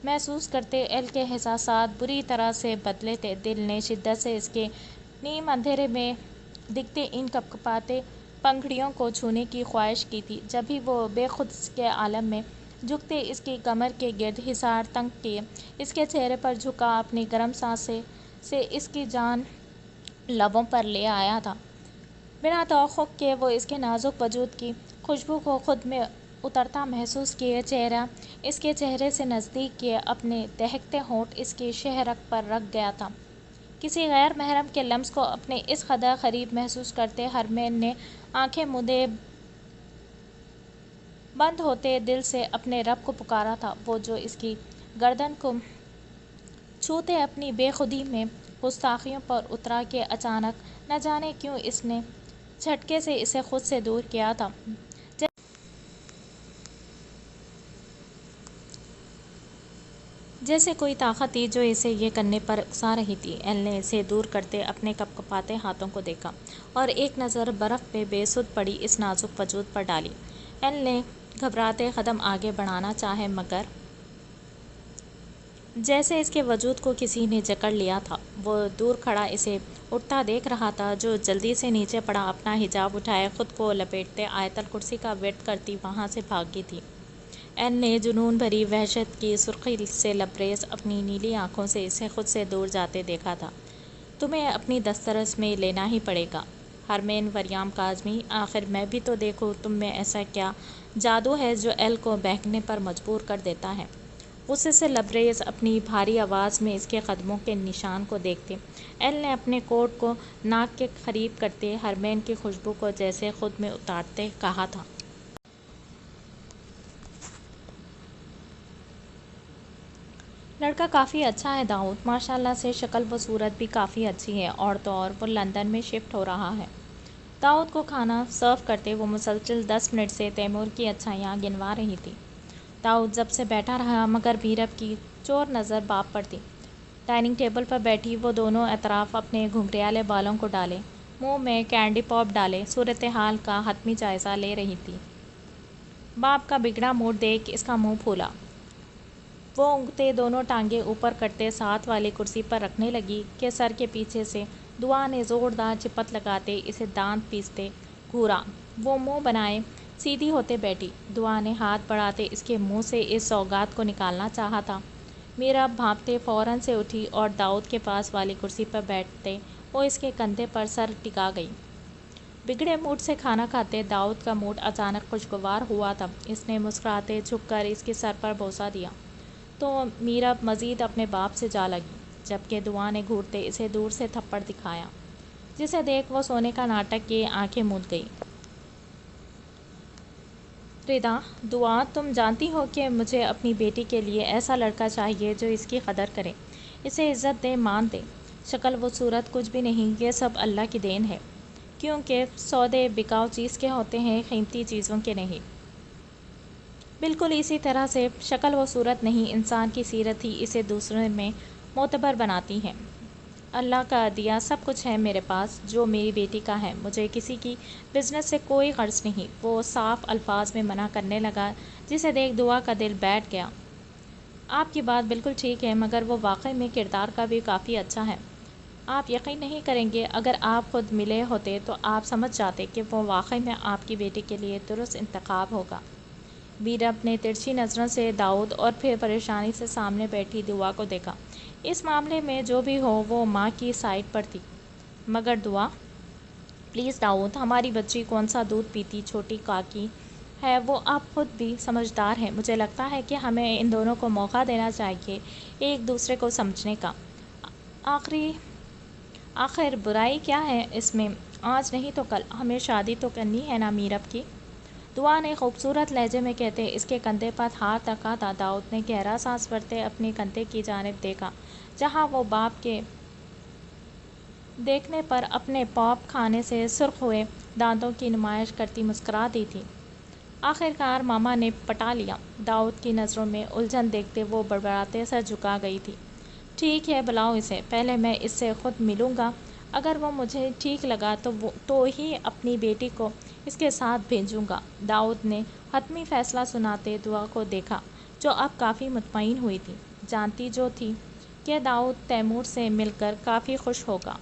محسوس کرتے ایل کے احساسات بری طرح سے بدلے تھے۔ دل نے شدت سے اس کے نیم اندھیرے میں دکھتے ان کپکپاتے پنکھڑیوں کو چھونے کی خواہش کی تھی۔ جبھی وہ بے خود کے عالم میں جھکتے اس کی کمر کے گرد حصار تنگ کیے اس کے چہرے پر جھکا اپنی گرم سانسیں سے اس کی جان لبوں پر لے آیا تھا۔ بنا توقع کے وہ اس کے نازک وجود کی خوشبو کو خود میں اترتا محسوس کیے چہرہ اس کے چہرے سے نزدیک کیے اپنے دہکتے ہونٹ اس کی شہرک پر رکھ گیا تھا۔ کسی غیر محرم کے لمس کو اپنے اس قدر قریب محسوس کرتے حرمین نے آنکھیں مودے بند ہوتے دل سے اپنے رب کو پکارا تھا، وہ جو اس کی گردن کو چھوتے اپنی بے خودی میں گستاخیوں پر اترا کہ اچانک نہ جانے کیوں اس نے جھٹکے سے اسے خود سے دور کیا تھا۔ جیسے کوئی طاقت تھی جو اسے یہ کرنے پر اکسا رہی تھی۔ ایل نے اسے دور کرتے اپنے کپکپاتے ہاتھوں کو دیکھا اور ایک نظر برف پہ بے سدھ پڑی اس نازک وجود پر ڈالی۔ ایل نے گھبراتے قدم آگے بڑھانا چاہے مگر جیسے اس کے وجود کو کسی نے جکڑ لیا تھا۔ وہ دور کھڑا اسے اٹھتا دیکھ رہا تھا جو جلدی سے نیچے پڑا اپنا حجاب اٹھائے خود کو لپیٹتے آیت الکرسی کا ورد کرتی وہاں سے بھاگی تھی۔ ایل نے جنون بھری وحشت کی سرخی سے لبریز اپنی نیلی آنکھوں سے اسے خود سے دور جاتے دیکھا تھا۔ تمہیں اپنی دسترس میں لینا ہی پڑے گا حرمین وریام کاظمی، آخر میں بھی تو دیکھوں تم میں ایسا کیا جادو ہے جو ایل کو بہکنے پر مجبور کر دیتا ہے۔ غصے سے لبریز اپنی بھاری آواز میں اس کے قدموں کے نشان کو دیکھتے ایل نے اپنے کوٹ کو ناک کے قریب کرتے حرمین کی خوشبو کو جیسے خود میں اتارتے کہا تھا۔ لڑکا کافی اچھا ہے داؤد، ماشاءاللہ سے شکل و صورت بھی کافی اچھی ہے، اور تو اور وہ لندن میں شفٹ ہو رہا ہے۔ داؤد کو کھانا سرو کرتے وہ مسلسل 10 منٹ سے تیمور کی اچھائیاں گنوا رہی تھی۔ داؤد جب سے بیٹھا رہا مگر بیرب کی چور نظر باپ پر تھی۔ ڈائننگ ٹیبل پر بیٹھی وہ دونوں اطراف اپنے گھنگریالے بالوں کو ڈالے منہ میں کینڈی پاپ ڈالے صورتحال کا حتمی جائزہ لے رہی تھی۔ باپ کا بگڑا موڈ دیکھ اس کا منہ پھولا۔ وہ اونگتے دونوں ٹانگیں اوپر کرتے ساتھ والی کرسی پر رکھنے لگی کہ سر کے پیچھے سے دعا نے زوردار چپت لگاتے اسے دانت پیستے گھورا۔ وہ منہ بنائے سیدھی ہوتے بیٹھی۔ دعا نے ہاتھ بڑھاتے اس کے منہ سے اس سوغات کو نکالنا چاہا تھا۔ میرا بھانپتے فوراً سے اٹھی اور داؤد کے پاس والی کرسی پر بیٹھتے وہ اس کے کندھے پر سر ٹکا گئی۔ بگڑے موڈ سے کھانا کھاتے داؤد کا موڈ اچانک خوشگوار ہوا تھا۔ اس نے مسکراتے جھک کر اس کے سر پر بوسہ دیا تو میرب مزید اپنے باپ سے جا لگی، جبکہ دعا نے گھورتے اسے دور سے تھپڑ دکھایا، جسے دیکھ وہ سونے کا ناٹک کیے آنکھیں موند گئی۔ ردا، دعا، تم جانتی ہو کہ مجھے اپنی بیٹی کے لیے ایسا لڑکا چاہیے جو اس کی قدر کرے، اسے عزت دے، مان دے۔ شکل و صورت کچھ بھی نہیں، یہ سب اللہ کی دین ہے، کیونکہ سودے بکاؤ چیز کے ہوتے ہیں، قیمتی چیزوں کے نہیں۔ بالکل اسی طرح سے شکل و صورت نہیں، انسان کی سیرت ہی اسے دوسروں میں معتبر بناتی ہے۔ اللہ کا دیا سب کچھ ہے میرے پاس جو میری بیٹی کا ہے، مجھے کسی کی بزنس سے کوئی غرض نہیں۔ وہ صاف الفاظ میں منع کرنے لگا جسے دیکھ دعا کا دل بیٹھ گیا۔ آپ کی بات بالکل ٹھیک ہے مگر وہ واقعی میں کردار کا بھی کافی اچھا ہے۔ آپ یقین نہیں کریں گے، اگر آپ خود ملے ہوتے تو آپ سمجھ جاتے کہ وہ واقعی میں آپ کی بیٹی کے لیے درست انتخاب ہوگا۔ میرب نے ترچھی نظروں سے داؤد اور پھر پریشانی سے سامنے بیٹھی دعا کو دیکھا۔ اس معاملے میں جو بھی ہو وہ ماں کی سائڈ پر تھی۔ مگر دعا، پلیز داؤد، ہماری بچی کون سا دودھ پیتی چھوٹی کاکی ہے، وہ آپ خود بھی سمجھدار ہیں، مجھے لگتا ہے کہ ہمیں ان دونوں کو موقع دینا چاہیے ایک دوسرے کو سمجھنے کا۔ آخر برائی کیا ہے اس میں؟ آج نہیں تو کل ہمیں شادی تو کرنی ہے نا میرب کی؟ دعا نے خوبصورت لہجے میں کہتے اس کے کندھے پر ہاتھ رکھا تھا۔ داؤد نے گہرا سانس بھرتے اپنے کندھے کی جانب دیکھا، جہاں وہ باپ کے دیکھنے پر اپنے پاپ کھانے سے سرخ ہوئے دانتوں کی نمائش کرتی مسکرا دی تھی۔ آخرکار ماما نے پٹا لیا۔ داؤد کی نظروں میں الجھن دیکھتے وہ بڑبڑاتے سر جھکا گئی تھی۔ ٹھیک ہے، بلاؤ اسے، پہلے میں اس سے خود ملوں گا۔ اگر وہ مجھے ٹھیک لگا تو ہی اپنی بیٹی کو اس کے ساتھ بھیجوں گا۔ داؤد نے حتمی فیصلہ سناتے دعا کو دیکھا، جو اب کافی مطمئن ہوئی تھی، جانتی جو تھی کہ داؤد تیمور سے مل کر کافی خوش ہوگا۔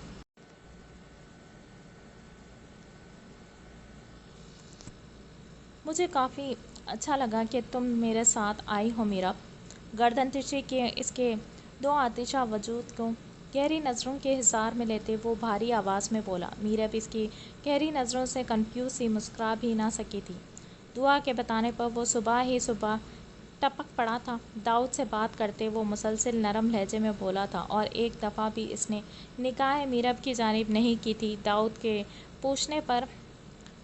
مجھے کافی اچھا لگا کہ تم میرے ساتھ آئی ہو میرب۔ گردن ترچھی کیے اس کے دو آتشہ وجود کو گہری نظروں کے حصار میں لیتے وہ بھاری آواز میں بولا۔ میرب اس کی گہری نظروں سے کنفیوز سی مسکرا بھی نہ سکی تھی۔ دعا کے بتانے پر وہ صبح ہی صبح ٹپک پڑا تھا۔ داؤد سے بات کرتے وہ مسلسل نرم لہجے میں بولا تھا، اور ایک دفعہ بھی اس نے نگاہیں میرب کی جانب نہیں کی تھی۔ داؤد کے پوچھنے پر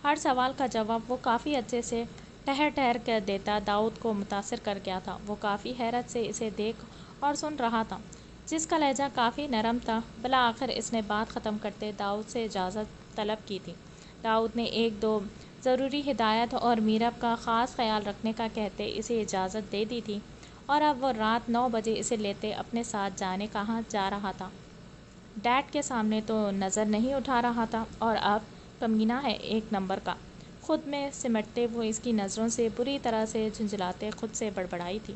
ہر سوال کا جواب وہ کافی اچھے سے ٹھہر ٹھہر کر دیتا۔ داؤد کو متاثر کر گیا تھا۔ وہ کافی حیرت سے اسے دیکھ اور سن رہا تھا، جس کا لہجہ کافی نرم تھا۔ بالآخر اس نے بات ختم کرتے داؤد سے اجازت طلب کی تھی۔ داؤد نے ایک دو ضروری ہدایات اور میرب کا خاص خیال رکھنے کا کہتے اسے اجازت دے دی تھی، اور اب وہ رات 9 بجے اسے لیتے اپنے ساتھ جانے کہاں جا رہا تھا۔ ڈیڈ کے سامنے تو نظر نہیں اٹھا رہا تھا، اور اب کمینہ ہے ایک نمبر کا۔ خود میں سمٹتے وہ اس کی نظروں سے بری طرح سے جھنجھلاتے خود سے بڑبڑائی تھی۔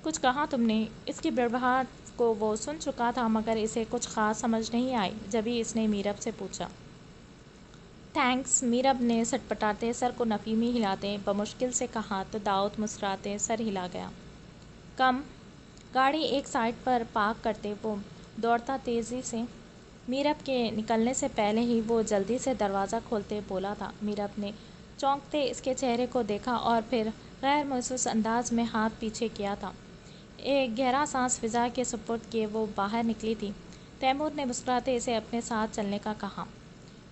کچھ کہا تم نے؟ اس کی بڑبڑاہٹ کو وہ سن چکا تھا، مگر اسے کچھ خاص سمجھ نہیں آئی۔ جبھی اس نے میرب سے پوچھا۔ تھینکس، میرب نے سٹپٹاتے سر کو نفی میں ہلاتے بمشکل سے کہا تو داؤد مسکراتے سر ہلا گیا۔ کم گاڑی ایک سائڈ پر پارک کرتے وہ دوڑتا تیزی سے میرب کے نکلنے سے پہلے ہی وہ جلدی سے دروازہ کھولتے بولا تھا۔ میرب نے چونکتے اس کے چہرے کو دیکھا اور پھر غیر محسوس انداز میں ہاتھ پیچھے کیا تھا۔ ایک گہرا سانس فضا کے سپرد کیے وہ باہر نکلی تھی۔ تیمور نے مسکراتے اسے اپنے ساتھ چلنے کا کہا۔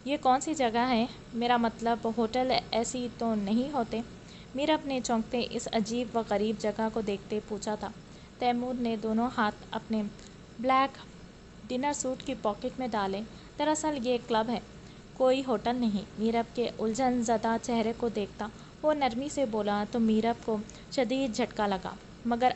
یہ کون سی جگہ ہے؟ میرا مطلب ہوٹل ایسی تو نہیں ہوتے؟ میرب نے چونکتے اس عجیب و غریب جگہ کو دیکھتے پوچھا تھا۔ تیمور نے دونوں ہاتھ اپنے بلیک ڈنر سوٹ کی پاکٹ میں ڈالے۔ دراصل یہ کلب ہے، کوئی ہوٹل نہیں۔ میرب کے الجھن زدہ چہرے کو دیکھتا وہ نرمی سے بولا تو میرب کو شدید جھٹکا لگا۔ مگر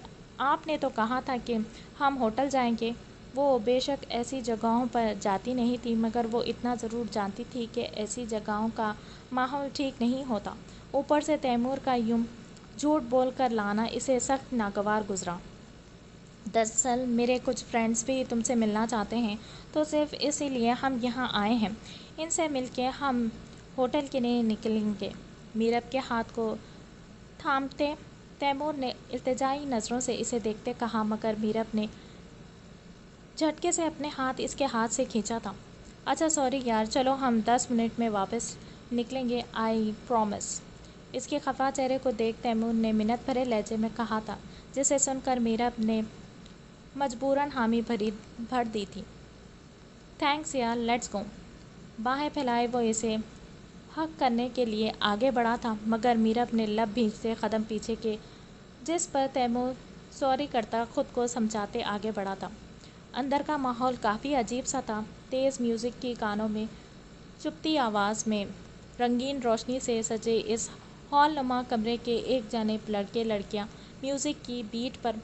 آپ نے تو کہا تھا کہ ہم ہوٹل جائیں گے۔ وہ بے شک ایسی جگہوں پر جاتی نہیں تھی، مگر وہ اتنا ضرور جانتی تھی کہ ایسی جگہوں کا ماحول ٹھیک نہیں ہوتا۔ اوپر سے تیمور کا یوں جھوٹ بول کر لانا اسے سخت ناگوار گزرا۔ دراصل میرے کچھ فرینڈز بھی تم سے ملنا چاہتے ہیں، تو صرف اسی لیے ہم یہاں آئے ہیں۔ ان سے مل کے ہم ہوٹل کے لیے نکلیں گے۔ میرب کے ہاتھ کو تھامتے تیمور نے التجائی نظروں سے اسے دیکھتے کہا، مگر میرب نے جھٹکے سے اپنے ہاتھ اس کے ہاتھ سے کھینچا تھا۔ اچھا سوری یار، چلو ہم 10 منٹ میں واپس نکلیں گے، آئی پرومس۔ اس کے خفا چہرے کو دیکھ تیمور نے منت بھرے لہجے میں کہا تھا، جسے سن کر میرب نے مجبوراً حامی بھر دی تھی۔ تھینکس یار، لیٹس گو۔ باہیں پھیلائے وہ اسے ہگ کرنے کے لیے آگے بڑھا تھا، مگر میرب نے لب بھینچتے قدم پیچھے کیے، جس پر تیمور سوری کرتا خود کو سمجھاتے آگے بڑھا تھا۔ اندر کا ماحول کافی عجیب سا تھا۔ تیز میوزک کی کانوں میں چبھتی آواز میں رنگین روشنی سے سجے اس ہال نما کمرے کے ایک جانب لڑکے لڑکیاں میوزک کی بیٹ پر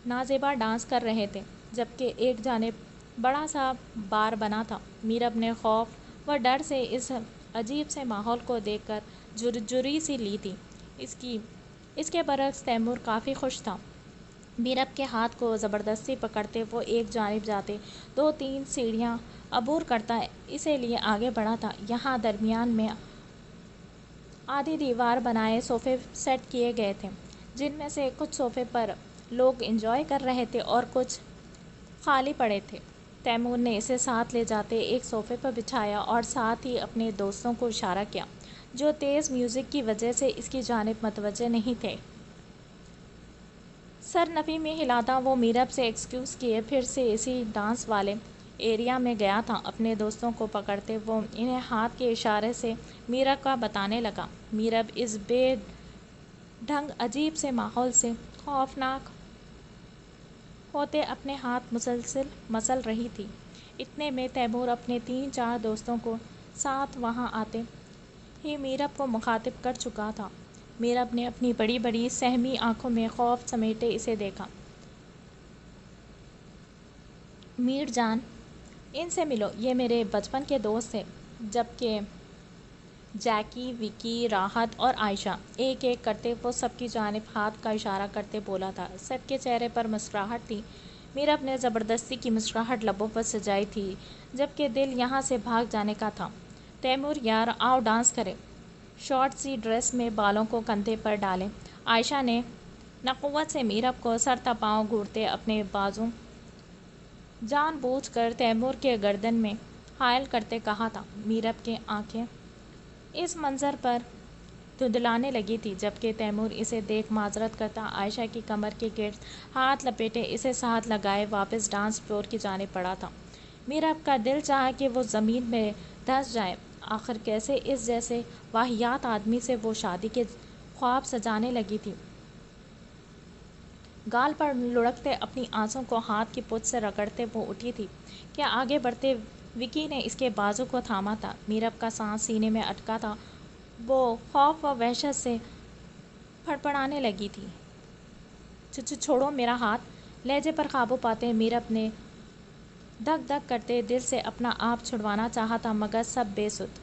نازیبا ڈانس کر رہے تھے، جبکہ ایک جانب بڑا سا بار بنا تھا۔ میرب نے خوف و ڈر سے اس عجیب سے ماحول کو دیکھ کر جھرجھری سی لی تھی۔ اس کے برعکس تیمور کافی خوش تھا۔ میرب کے ہاتھ کو زبردستی پکڑتے وہ ایک جانب جاتے 2-3 سیڑھیاں عبور کرتا اسے لیے آگے بڑھا تھا۔ یہاں درمیان میں آدھی دیوار بنائے صوفے سیٹ کیے گئے تھے، جن میں سے کچھ صوفے پر لوگ انجوائے کر رہے تھے اور کچھ خالی پڑے تھے۔ تیمور نے اسے ساتھ لے جاتے ایک صوفے پر بٹھایا اور ساتھ ہی اپنے دوستوں کو اشارہ کیا، جو تیز میوزک کی وجہ سے اس کی جانب متوجہ نہیں تھے۔ سر نفی میں ہلاتا وہ میرب سے ایکسکیوز کیے پھر سے اسی ڈانس والے ایریا میں گیا تھا۔ اپنے دوستوں کو پکڑتے وہ انہیں ہاتھ کے اشارے سے میرب کا بتانے لگا۔ میرب اس بے ڈھنگ عجیب سے ماحول سے خوفناک ہوتے اپنے ہاتھ مسلسل مسل رہی تھی۔ اتنے میں تیمور اپنے 3-4 دوستوں کو ساتھ وہاں آتے ہی میرب کو مخاطب کر چکا تھا۔ میرب نے اپنی بڑی بڑی سہمی آنکھوں میں خوف سمیٹے اسے دیکھا۔ میر جان، ان سے ملو، یہ میرے بچپن کے دوست تھے۔ جبکہ جیکی، وکی، راحت اور عائشہ، ایک ایک کرتے وہ سب کی جانب ہاتھ کا اشارہ کرتے بولا تھا۔ سب کے چہرے پر مسکراہٹ تھی۔ میرب نے زبردستی کی مسکراہٹ لبوں پر سجائی تھی جبکہ دل یہاں سے بھاگ جانے کا تھا۔ تیمور یار، آؤ ڈانس کریں۔ شارٹ سی ڈریس میں بالوں کو کندھے پر ڈالے عائشہ نے نقوت سے میرب کو سر تا پاؤں گھورتے اپنے بازو جان بوجھ کر تیمور کے گردن میں حائل کرتے کہا تھا۔ میرب کی آنکھیں اس منظر پر دھندلانے لگی تھی جبکہ تیمور اسے دیکھ معذرت کرتا عائشہ کی کمر کے گرد ہاتھ لپیٹے اسے ساتھ لگائے واپس ڈانس فلور کی جانب بڑھا تھا۔ میرب کا دل چاہا کہ وہ زمین میں دھنس جائے۔ آخر کیسے اس جیسے واہیات آدمی سے وہ شادی کے خواب سجانے لگی تھی۔ گال پر لڑکتے اپنی آنسوں کو ہاتھ کی پچ سے رگڑتے وہ اٹھی تھی کہ آگے بڑھتے وکی نے اس کے بازو کو تھاما تھا۔ میرب کا سانس سینے میں اٹکا تھا۔ وہ خوف و وحشت سے پھڑپڑانے لگی تھی۔ چھوڑو میرا ہاتھ۔ لہجے پر قابو پاتے میرب نے دھک دھک کرتے دل سے اپنا آپ چھڑوانا چاہا تھا مگر سب بے سود۔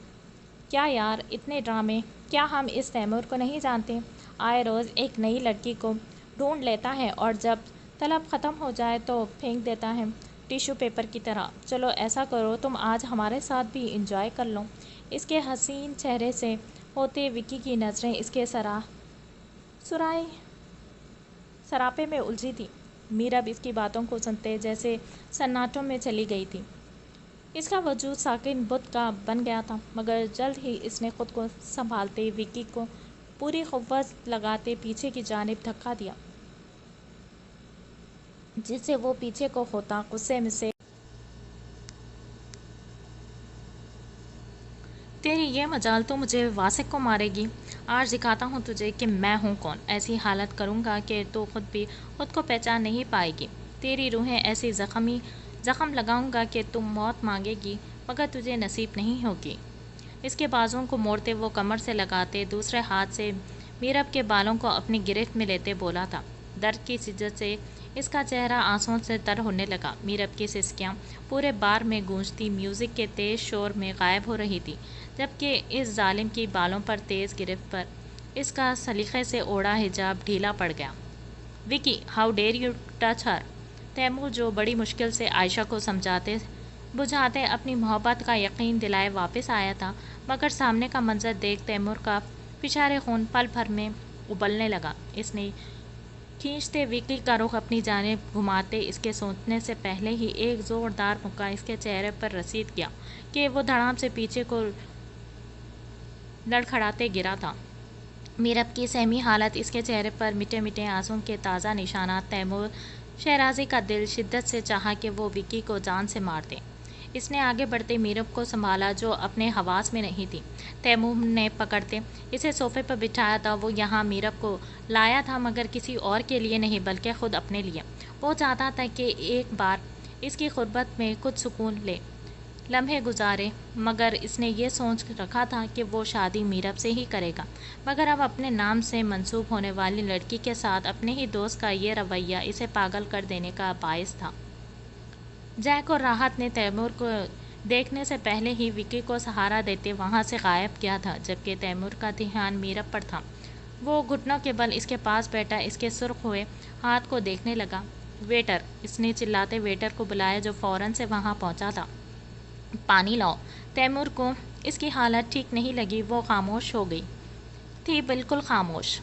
کیا یار اتنے ڈرامے، کیا ہم اس تیمور کو نہیں جانتے؟ آئے روز ایک نئی لڑکی کو ڈھونڈ لیتا ہے اور جب طلب ختم ہو جائے تو پھینک دیتا ہے ٹیشو پیپر کی طرح۔ چلو ایسا کرو تم آج ہمارے ساتھ بھی انجوائے کر لو۔ اس کے حسین چہرے سے ہوتے وکی کی نظریں اس کے سراپے میں الجھی تھی۔ میرب اس کی باتوں کو سنتے جیسے سناٹوں میں چلی گئی تھی۔ اس کا وجود ساکن بت کا بن گیا تھا مگر جلد ہی اس نے خود کو سنبھالتے وکی کو پوری قوت لگاتے پیچھے کی جانب دھکا دیا جس سے وہ پیچھے کو ہوتا غصے میں سے تیری یہ مجال تو مجھے واسق کو مارے گی۔ آج دکھاتا ہوں تجھے کہ میں ہوں کون۔ ایسی حالت کروں گا کہ تو خود بھی خود کو پہچان نہیں پائے گی۔ تیری روحیں ایسی زخم لگاؤں گا کہ تم موت مانگے گی مگر تجھے نصیب نہیں ہوگی۔ اس کے بازوؤں کو موڑتے وہ کمر سے لگاتے دوسرے ہاتھ سے میرب کے بالوں کو اپنی گرفت میں لیتے بولا تھا۔ درد کی شدت سے اس کا چہرہ آنسوؤں سے تر ہونے لگا۔ میرب کی سسکیاں پورے بار میں گونجتی میوزک کے تیز شور میں غائب ہو رہی تھی جبکہ اس ظالم کی بالوں پر تیز گرفت پر اس کا سلیقے سے اوڑھا حجاب ڈھیلا پڑ گیا۔ Vicky, how dare you touch her? Taimur جو بڑی مشکل سے عائشہ کو سمجھاتے بجھاتے اپنی محبت کا یقین دلائے واپس آیا تھا مگر سامنے کا منظر دیکھ تیمور کا فشار خون پل بھر میں ابلنے لگا۔ اس نے کھینچتے وکی کا رخ اپنی جانب گھماتے اس کے سوچنے سے پہلے ہی ایک زوردار مکہ اس کے چہرے پر رسید کیا کہ وہ دھڑام سے پیچھے کو لڑکھڑاتے گرا تھا۔ میرب کی سہمی حالت، اس کے چہرے پر مٹے مٹے آنسوؤں کے تازہ نشانات۔ تیمور شہرازی کا دل شدت سے چاہا کہ وہ وکی کو جان سے مار دے۔ اس نے آگے بڑھتے میرب کو سنبھالا جو اپنے حواس میں نہیں تھی۔ تیمور نے پکڑتے اسے صوفے پر بٹھایا تھا۔ وہ یہاں میرب کو لایا تھا مگر کسی اور کے لیے نہیں بلکہ خود اپنے لیے۔ وہ چاہتا تھا کہ ایک بار اس کی قربت میں کچھ سکون لے لمحے گزارے مگر اس نے یہ سوچ رکھا تھا کہ وہ شادی میرب سے ہی کرے گا مگر اب اپنے نام سے منسوب ہونے والی لڑکی کے ساتھ اپنے ہی دوست کا یہ رویہ اسے پاگل کر دینے کا باعث تھا۔ جیک اور راحت نے تیمور کو دیکھنے سے پہلے ہی وکی کو سہارا دیتے وہاں سے غائب کیا تھا جبکہ تیمور کا دھیان میرب پر تھا۔ وہ گھٹنوں کے بل اس کے پاس بیٹھا اس کے سرخ ہوئے ہاتھ کو دیکھنے لگا۔ ویٹر، اس نے چلاتے ویٹر کو بلایا جو فوراً سے وہاں پہنچا تھا۔ پانی لاؤ۔ تیمور کو اس کی حالت ٹھیک نہیں لگی۔ وہ خاموش ہو گئی تھی، بالکل خاموش۔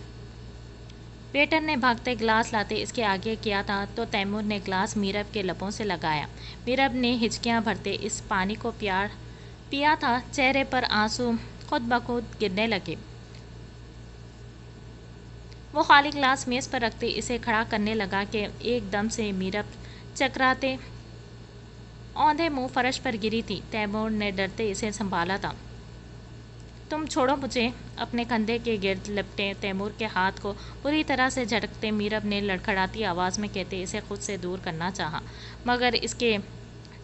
ویٹر نے بھاگتے گلاس لاتے اس کے آگے کیا تھا تو تیمور نے گلاس میرب کے لبوں سے لگایا۔ میرب نے ہچکیاں بھرتے اس پانی کو پیا تھا۔ چہرے پر آنسو خود بخود گرنے لگے۔ وہ خالی گلاس میز پر رکھتے اسے کھڑا کرنے لگا کہ ایک دم سے میرب چکراتے اوندھے منہ فرش پر گری تھی۔ تیمور نے ڈرتے اسے سنبھالا تھا۔ تم چھوڑو مجھے، اپنے کندھے کے گرد لپٹے تیمور کے ہاتھ کو بری طرح سے جھٹکتے میرب نے لڑکھڑاتی آواز میں کہتے اسے خود سے دور کرنا چاہا، مگر اس کے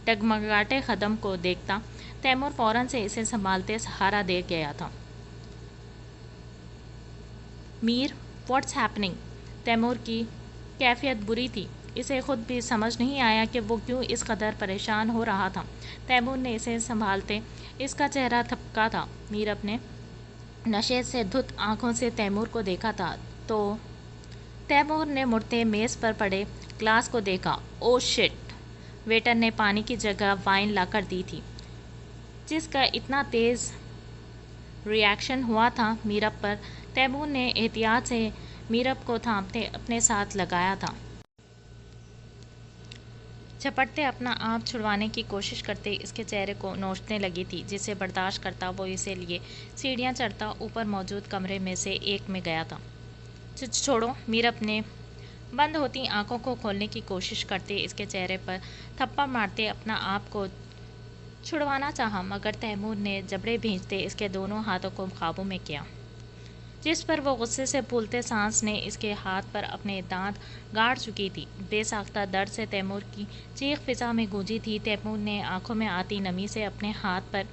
ڈگمگاتے قدم کو دیکھتا تیمور فوراً سے اسے سنبھالتے سہارا دے گیا تھا۔ میر، واٹس ہیپننگ؟ تیمور کی کیفیت بری تھی۔ اسے خود بھی سمجھ نہیں آیا کہ وہ کیوں اس قدر پریشان ہو رہا تھا۔ تیمور نے اسے سنبھالتے اس کا چہرہ تھپکا تھا۔ میرب نے نشے سے دھت آنکھوں سے تیمور کو دیکھا تھا تو تیمور نے مڑتے میز پر پڑے گلاس کو دیکھا۔ او شٹ! ویٹر نے پانی کی جگہ وائن لا کر دی تھی، جس کا اتنا تیز ری ایکشن ہوا تھا میرب پر۔ تیمور نے احتیاط سے میرب کو تھامتے اپنے ساتھ لگایا تھا۔ جھپٹتے اپنا آپ چھڑوانے کی کوشش کرتے اس کے چہرے کو نوچنے لگی تھی، جسے برداشت کرتا وہ اسے لیے سیڑھیاں چڑھتا اوپر موجود کمرے میں سے ایک میں گیا تھا۔ چھوڑو! میرب نے بند ہوتی آنکھوں کو کھولنے کی کوشش کرتے اس کے چہرے پر تھپڑ مارتے اپنا آپ کو چھڑوانا چاہا، مگر تیمور نے جبڑے بھینچتے اس کے دونوں ہاتھوں کو قابو میں کیا، جس پر وہ غصے سے پھولتے سانس نے اس کے ہاتھ پر اپنے دانت گاڑ چکی تھی۔ بے ساختہ درد سے تیمور کی چیخ فضا میں گونجی تھی۔ تیمور نے آنکھوں میں آتی نمی سے اپنے ہاتھ پر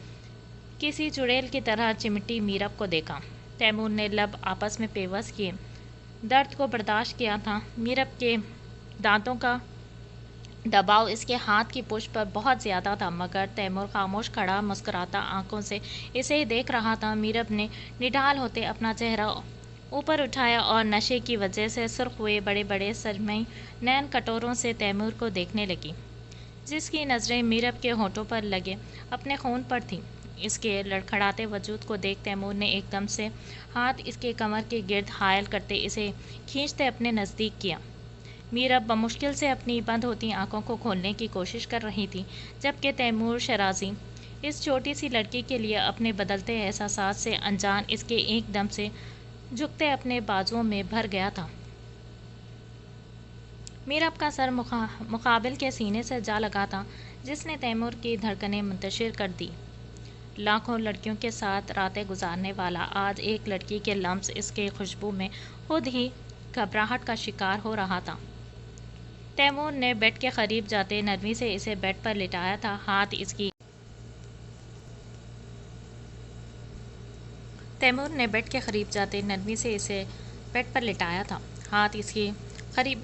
کسی چڑیل کی طرح چمٹی میرب کو دیکھا۔ تیمور نے لب آپس میں پیوست کیے درد کو برداشت کیا تھا۔ میرب کے دانتوں کا دباؤ اس کے ہاتھ کی پشت پر بہت زیادہ تھا، مگر تیمور خاموش کھڑا مسکراتا آنکھوں سے اسے ہی دیکھ رہا تھا۔ میرب نے نڈال ہوتے اپنا چہرہ اوپر اٹھایا اور نشے کی وجہ سے سرخ ہوئے بڑے بڑے سرمئی نین کٹوروں سے تیمور کو دیکھنے لگی، جس کی نظریں میرب کے ہونٹوں پر لگے اپنے خون پر تھیں۔ اس کے لڑکھڑاتے وجود کو دیکھ تیمور نے ایک دم سے ہاتھ اس کے کمر کے گرد حائل کرتے اسے کھینچتے اپنے نزدیک کیا۔ میرب بمشکل سے اپنی بند ہوتی آنکھوں کو کھولنے کی کوشش کر رہی تھی، جبکہ تیمور شیرازی اس چھوٹی سی لڑکی کے لیے اپنے بدلتے احساسات سے انجان اس کے ایک دم سے جھکتے اپنے بازوؤں میں بھر گیا تھا۔ میرب کا سر مقابل کے سینے سے جا لگا تھا، جس نے تیمور کی دھڑکنیں منتشر کر دی۔ لاکھوں لڑکیوں کے ساتھ راتیں گزارنے والا آج ایک لڑکی کے لمس اس کے خوشبو میں خود ہی گھبراہٹ کا شکار ہو رہا تھا۔ تیمور نے بیڈ کے قریب جاتے نرمی سے اسے بیڈ پر لٹایا تھا۔ ہاتھ اس کی تیمور نے بیڈ کے قریب جاتے نرمی سے اسے بیڈ پر لٹایا تھا۔ ہاتھ اس کے قریب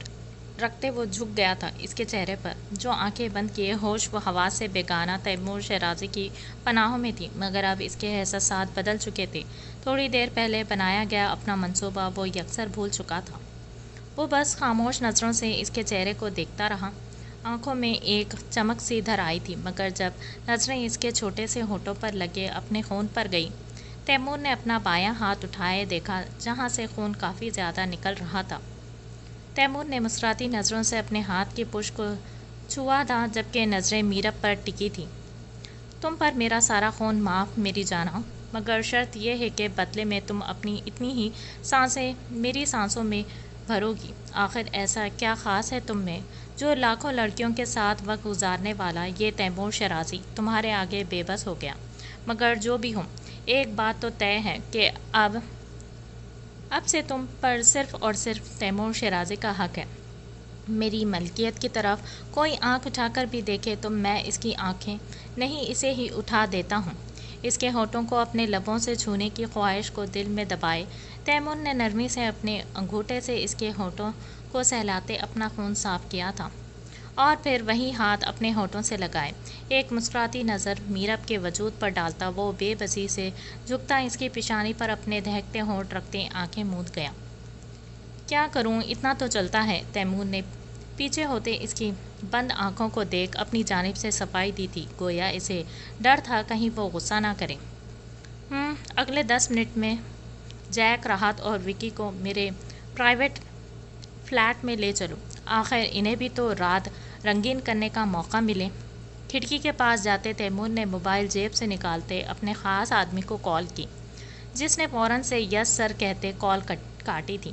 رکھتے وہ جھک گیا تھا اس کے چہرے پر، جو آنکھیں بند کیے ہوش و حواس سے بیگانہ تیمور شیرازی کی پناہوں میں تھی، مگر اب اس کے احساسات بدل چکے تھے۔ تھوڑی دیر پہلے بنایا گیا اپنا منصوبہ وہ یکسر بھول چکا تھا۔ وہ بس خاموش نظروں سے اس کے چہرے کو دیکھتا رہا۔ آنکھوں میں ایک چمک سی دھر آئی تھی، مگر جب نظریں اس کے چھوٹے سے ہونٹوں پر لگے اپنے خون پر گئی، تیمور نے اپنا بایاں ہاتھ اٹھائے دیکھا، جہاں سے خون کافی زیادہ نکل رہا تھا۔ تیمور نے مسکراتی نظروں سے اپنے ہاتھ کی پشت کو چھوا تھا، جبکہ نظریں میرب پر ٹکی تھیں۔ تم پر میرا سارا خون معاف میری جاناں، مگر شرط یہ ہے کہ بدلے میں تم اپنی اتنی ہی سانسیں میری سانسوں میں بھرو گی۔ آخر ایسا کیا خاص ہے تم میں، جو لاکھوں لڑکیوں کے ساتھ وقت گزارنے والا یہ تیمور شیرازی تمہارے آگے بے بس ہو گیا؟ مگر جو بھی ہو، ایک بات تو طے ہے کہ اب سے تم پر صرف اور صرف تیمور شیرازی کا حق ہے۔ میری ملکیت کی طرف کوئی آنکھ اٹھا کر بھی دیکھے تو میں اس کی آنکھیں نہیں اسے ہی اٹھا دیتا ہوں۔ اس کے ہونٹوں کو اپنے لبوں سے چھونے کی خواہش کو دل میں دبائے تیمور نے نرمی سے اپنے انگوٹھے سے اس کے ہونٹوں کو سہلاتے اپنا خون صاف کیا تھا، اور پھر وہی ہاتھ اپنے ہونٹوں سے لگائے۔ ایک مسکراتی نظر میرب کے وجود پر ڈالتا وہ بے بسی سے جھکتا اس کی پیشانی پر اپنے دہکتے ہونٹ رکھتے آنکھیں موند گیا۔ کیا کروں، اتنا تو چلتا ہے۔ تیمور نے پیچھے ہوتے اس کی بند آنکھوں کو دیکھ اپنی جانب سے صفائی دی تھی، گویا اسے ڈر تھا کہیں وہ غصہ نہ کرے۔ اگلے 10 منٹ میں جیک، راحت اور وکی کو میرے پرائیویٹ فلیٹ میں لے چلو، آخر انہیں بھی تو رات رنگین کرنے کا موقع ملے۔ کھڑکی کے پاس جاتے تیمور نے موبائل جیب سے نکالتے اپنے خاص آدمی کو کال کی، جس نے فوراً سے یس سر کہتے کال کاٹی تھی۔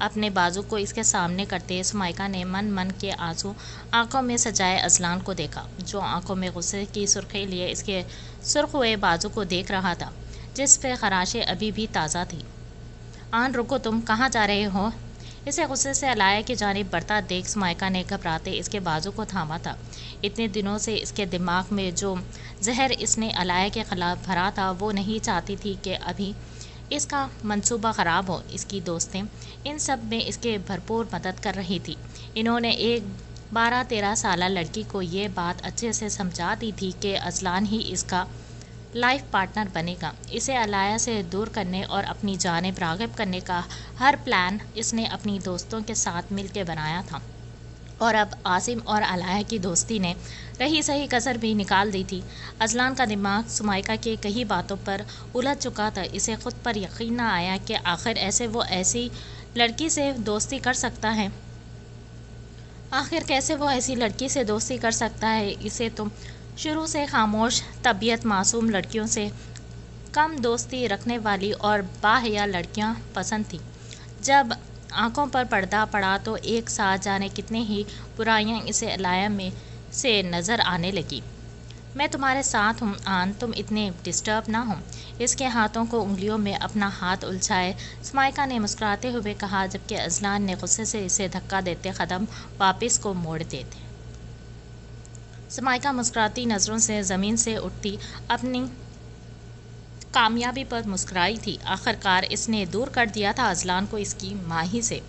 اپنے بازو کو اس کے سامنے کرتے سمائکہ نے من من کے آنسو آنکھوں میں سجائے اذلان کو دیکھا، جو آنکھوں میں غصے کی سرخی لیے اس کے سرخ ہوئے بازو کو دیکھ رہا تھا، جس پہ خراشیں ابھی بھی تازہ تھی۔ آن رکو، تم کہاں جا رہے ہو؟ اسے غصے سے علایا کی جانب بڑھتا دیکھ سمائکہ نے گھبراتے اس کے بازو کو تھاما تھا۔ اتنے دنوں سے اس کے دماغ میں جو زہر اس نے علایا کے خلاف بھرا تھا وہ نہیں چاہتی تھی کہ ابھی اس کا منصوبہ خراب ہو۔ اس کی دوستیں ان سب میں اس کے بھرپور مدد کر رہی تھی۔ انہوں نے ایک 12-13 سالہ لڑکی کو یہ بات اچھے سے سمجھا دی تھی کہ اذلان ہی اس کا لائف پارٹنر بنے گا۔ اسے علایا سے دور کرنے اور اپنی جانب راغب کرنے کا ہر پلان اس نے اپنی دوستوں کے ساتھ مل کے بنایا تھا، اور اب عاصم اور علایا کی دوستی نے رہی سہی کسر بھی نکال دی تھی۔ اذلان کا دماغ سمائکہ کے کئی باتوں پر الجھ چکا تھا۔ اسے خود پر یقین نہ آیا کہ آخر وہ ایسی لڑکی سے دوستی کر سکتا ہے۔ اسے تو شروع سے خاموش طبیعت معصوم لڑکیوں سے کم دوستی رکھنے والی اور باحیا لڑکیاں پسند تھیں۔ جب آنکھوں پر پردہ پڑا تو ایک ساتھ جانے کتنے ہی برائیاں اسے علایا میں سے نظر آنے لگی۔ میں تمہارے ساتھ ہوں آن، تم اتنے ڈسٹرب نہ ہو۔ اس کے ہاتھوں کو انگلیوں میں اپنا ہاتھ الجھائے سمائکہ نے مسکراتے ہوئے کہا، جبکہ اذلان نے غصے سے اسے دھکا دیتے قدم واپس کو موڑ دیتے۔ سمائکہ مسکراتی نظروں سے زمین سے اٹھتی اپنی کامیابی پر مسکرائی تھی۔ آخرکار اس نے دور کر دیا تھا اذلان کو اس کی ماہی سے۔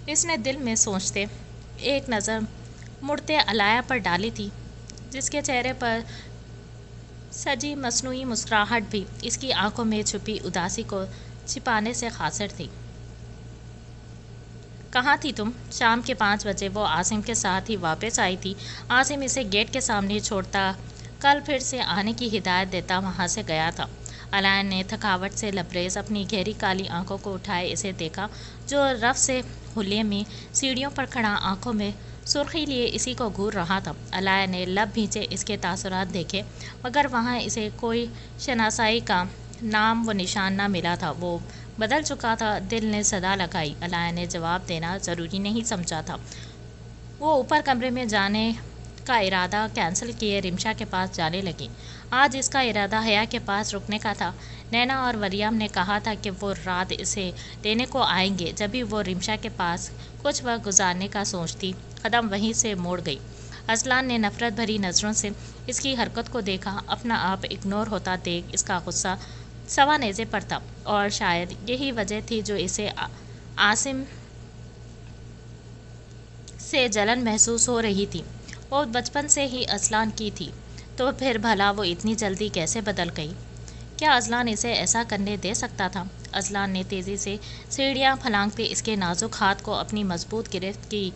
اس نے دل میں سوچتے ایک نظر مڑتے علایا پر ڈالی تھی، جس کے چہرے پر سجی مصنوعی مسکراہٹ بھی اس کی آنکھوں میں چھپی اداسی کو چھپانے سے قاصر تھی۔ کہاں تھی تم؟ شام کے 5 بجے وہ عاصم کے ساتھ ہی واپس آئی تھی۔ عاصم اسے گیٹ کے سامنے چھوڑتا، کل پھر سے آنے کی ہدایت دیتا وہاں سے گیا تھا۔ علایا نے تھکاوٹ سے لبریز اپنی گہری کالی آنکھوں کو اٹھائے اسے دیکھا، جو رف سے حلیے میں سیڑھیوں پر کھڑا آنکھوں میں سرخی لیے اسی کو گھور رہا تھا۔ علایا نے لب بھینچے اس کے تاثرات دیکھے، مگر وہاں اسے کوئی شناسائی کا نام و نشان نہ ملا تھا۔ وہ بدل چکا تھا۔ دل نے صدا لگائی۔ علایا نے جواب دینا ضروری نہیں سمجھا تھا۔ وہ اوپر کمرے میں جانے کا ارادہ کینسل کیے رمشا کے پاس جانے لگی۔ آج اس کا ارادہ حیا کے پاس رکنے کا تھا۔ نینا اور مریم نے کہا تھا کہ وہ رات اسے لینے کو آئیں گے۔ جبھی وہ رمشا کے پاس کچھ وقت گزارنے کا سوچتی، قدم وہیں سے موڑ گئی۔ اذلان نے نفرت بھری نظروں سے اس کی حرکت کو دیکھا۔ اپنا آپ اگنور ہوتا دیکھ اس کا غصہ سوا نیزے پر تھا، اور شاید یہی وجہ تھی جو اسے عاصم سے جلن محسوس ہو رہی تھی۔ وہ بچپن سے ہی اذلان کی تھی، تو پھر بھلا وہ اتنی جلدی کیسے بدل گئی؟ کیا اذلان اسے ایسا کرنے دے سکتا تھا؟ اذلان نے تیزی سے سیڑھیاں پھلانگتے اس کے نازک ہاتھ کو اپنی مضبوط گرفت کی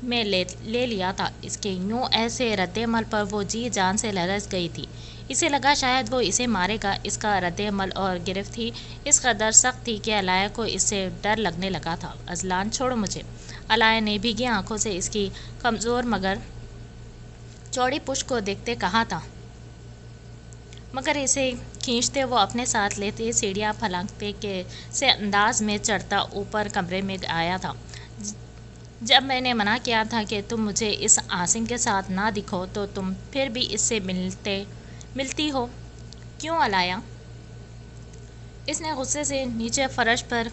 میں لے لیا تھا۔ اس کے یوں ایسے رد عمل پر وہ جی جان سے لرز گئی تھی۔ اسے لگا شاید وہ اسے مارے گا۔ اس کا رد عمل اور گرفت ہی اس قدر سخت تھی کہ علایا کو اس سے ڈر لگنے لگا تھا۔ اذلان چھوڑو مجھے، علایا نے بھیگی آنکھوں سے اس کی کمزور مگر چوڑی پشت کو دیکھتے کہا تھا، مگر اسے کھینچتے وہ اپنے ساتھ لیتے سیڑھیاں پھلانگتے کے سے انداز میں چڑھتا اوپر کمرے میں آیا تھا۔ جب میں نے منع کیا تھا کہ تم مجھے اس عاصم کے ساتھ نہ دکھو تو تم پھر بھی اس سے ملتی ہو کیوں علایا؟ اس نے غصے سے نیچے فرش پر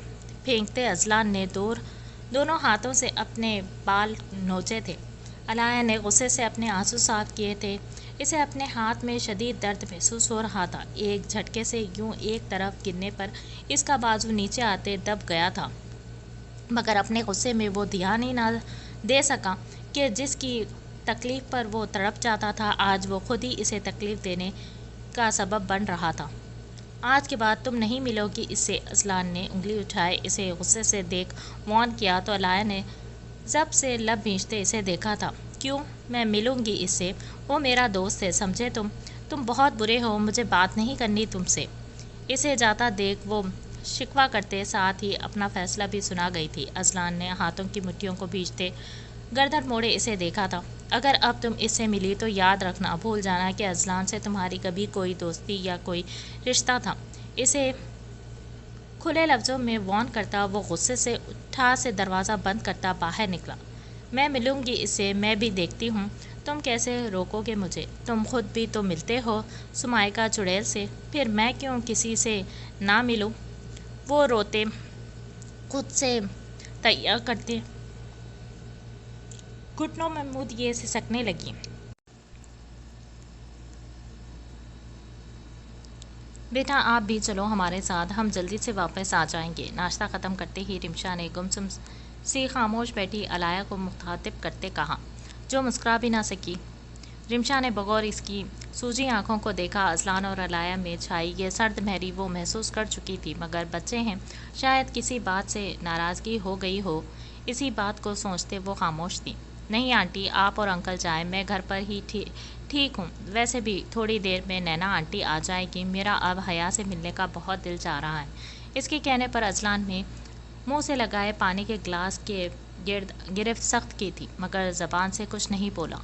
پھینکتے اذلان نے دونوں ہاتھوں سے اپنے بال نوچے تھے۔ علایا نے غصے سے اپنے آنسو صاف کیے تھے۔ اسے اپنے ہاتھ میں شدید درد محسوس ہو رہا تھا۔ ایک جھٹکے سے یوں ایک طرف گرنے پر اس کا بازو نیچے آتے دب گیا تھا، مگر اپنے غصے میں وہ دھیان ہی نہ دے سکا کہ جس کی تکلیف پر وہ تڑپ جاتا تھا آج وہ خود ہی اسے تکلیف دینے کا سبب بن رہا تھا۔ آج کے بعد تم نہیں ملو گی اس سے، اذلان نے انگلی اٹھائے اسے غصے سے دیکھ وارن کیا تو علایا نے ضبط سے لب بھینچتے اسے دیکھا تھا۔ کیوں؟ میں ملوں گی اس سے، وہ میرا دوست ہے، سمجھے تم بہت برے ہو، مجھے بات نہیں کرنی تم سے۔ اسے جاتا دیکھ وہ شکوہ کرتے ساتھ ہی اپنا فیصلہ بھی سنا گئی تھی۔ اذلان نے ہاتھوں کی مٹھیوں کو بھینچتے گردن موڑے اسے دیکھا تھا۔ اگر اب تم اس سے ملی تو یاد رکھنا، بھول جانا کہ اذلان سے تمہاری کبھی کوئی دوستی یا کوئی رشتہ تھا۔ اسے کھلے لفظوں میں وارن کرتا وہ غصے سے اٹھا سے دروازہ بند کرتا باہر نکلا۔ میں ملوں گی اس سے، میں بھی دیکھتی ہوں تم کیسے روکو گے مجھے، تم خود بھی تو ملتے ہو سمائکا چڑیل سے، پھر میں کیوں کسی سے نہ ملوں؟ وہ روتے خود سے تیار کرتے گھٹنوں میں منہ دیے سسکنے لگی۔ بیٹا آپ بھی چلو ہمارے ساتھ، ہم جلدی سے واپس آ جائیں گے۔ ناشتہ ختم کرتے ہی رمشا نے گمسم سی خاموش بیٹھی علایا کو مخاطب کرتے کہا، جو مسکرا بھی نہ سکی۔ رمشا نے بغور اس کی سوجی آنکھوں کو دیکھا۔ اذلان اور علایا میں چھائی یہ سرد مہری وہ محسوس کر چکی تھی، مگر بچے ہیں، شاید کسی بات سے ناراضگی ہو گئی ہو، اسی بات کو سوچتے وہ خاموش تھی۔ نہیں آنٹی، آپ اور انکل جائیں، میں گھر پر ہی ٹھیک ہوں، ویسے بھی تھوڑی دیر میں نینا آنٹی آ جائے گی، میرا اب حیا سے ملنے کا بہت دل چاہ رہا ہے۔ اس کے کہنے پر اذلان نے منہ سے لگائے پانی کے گلاس کے گرد گرفت سخت کی تھی، مگر زبان سے کچھ نہیں بولا۔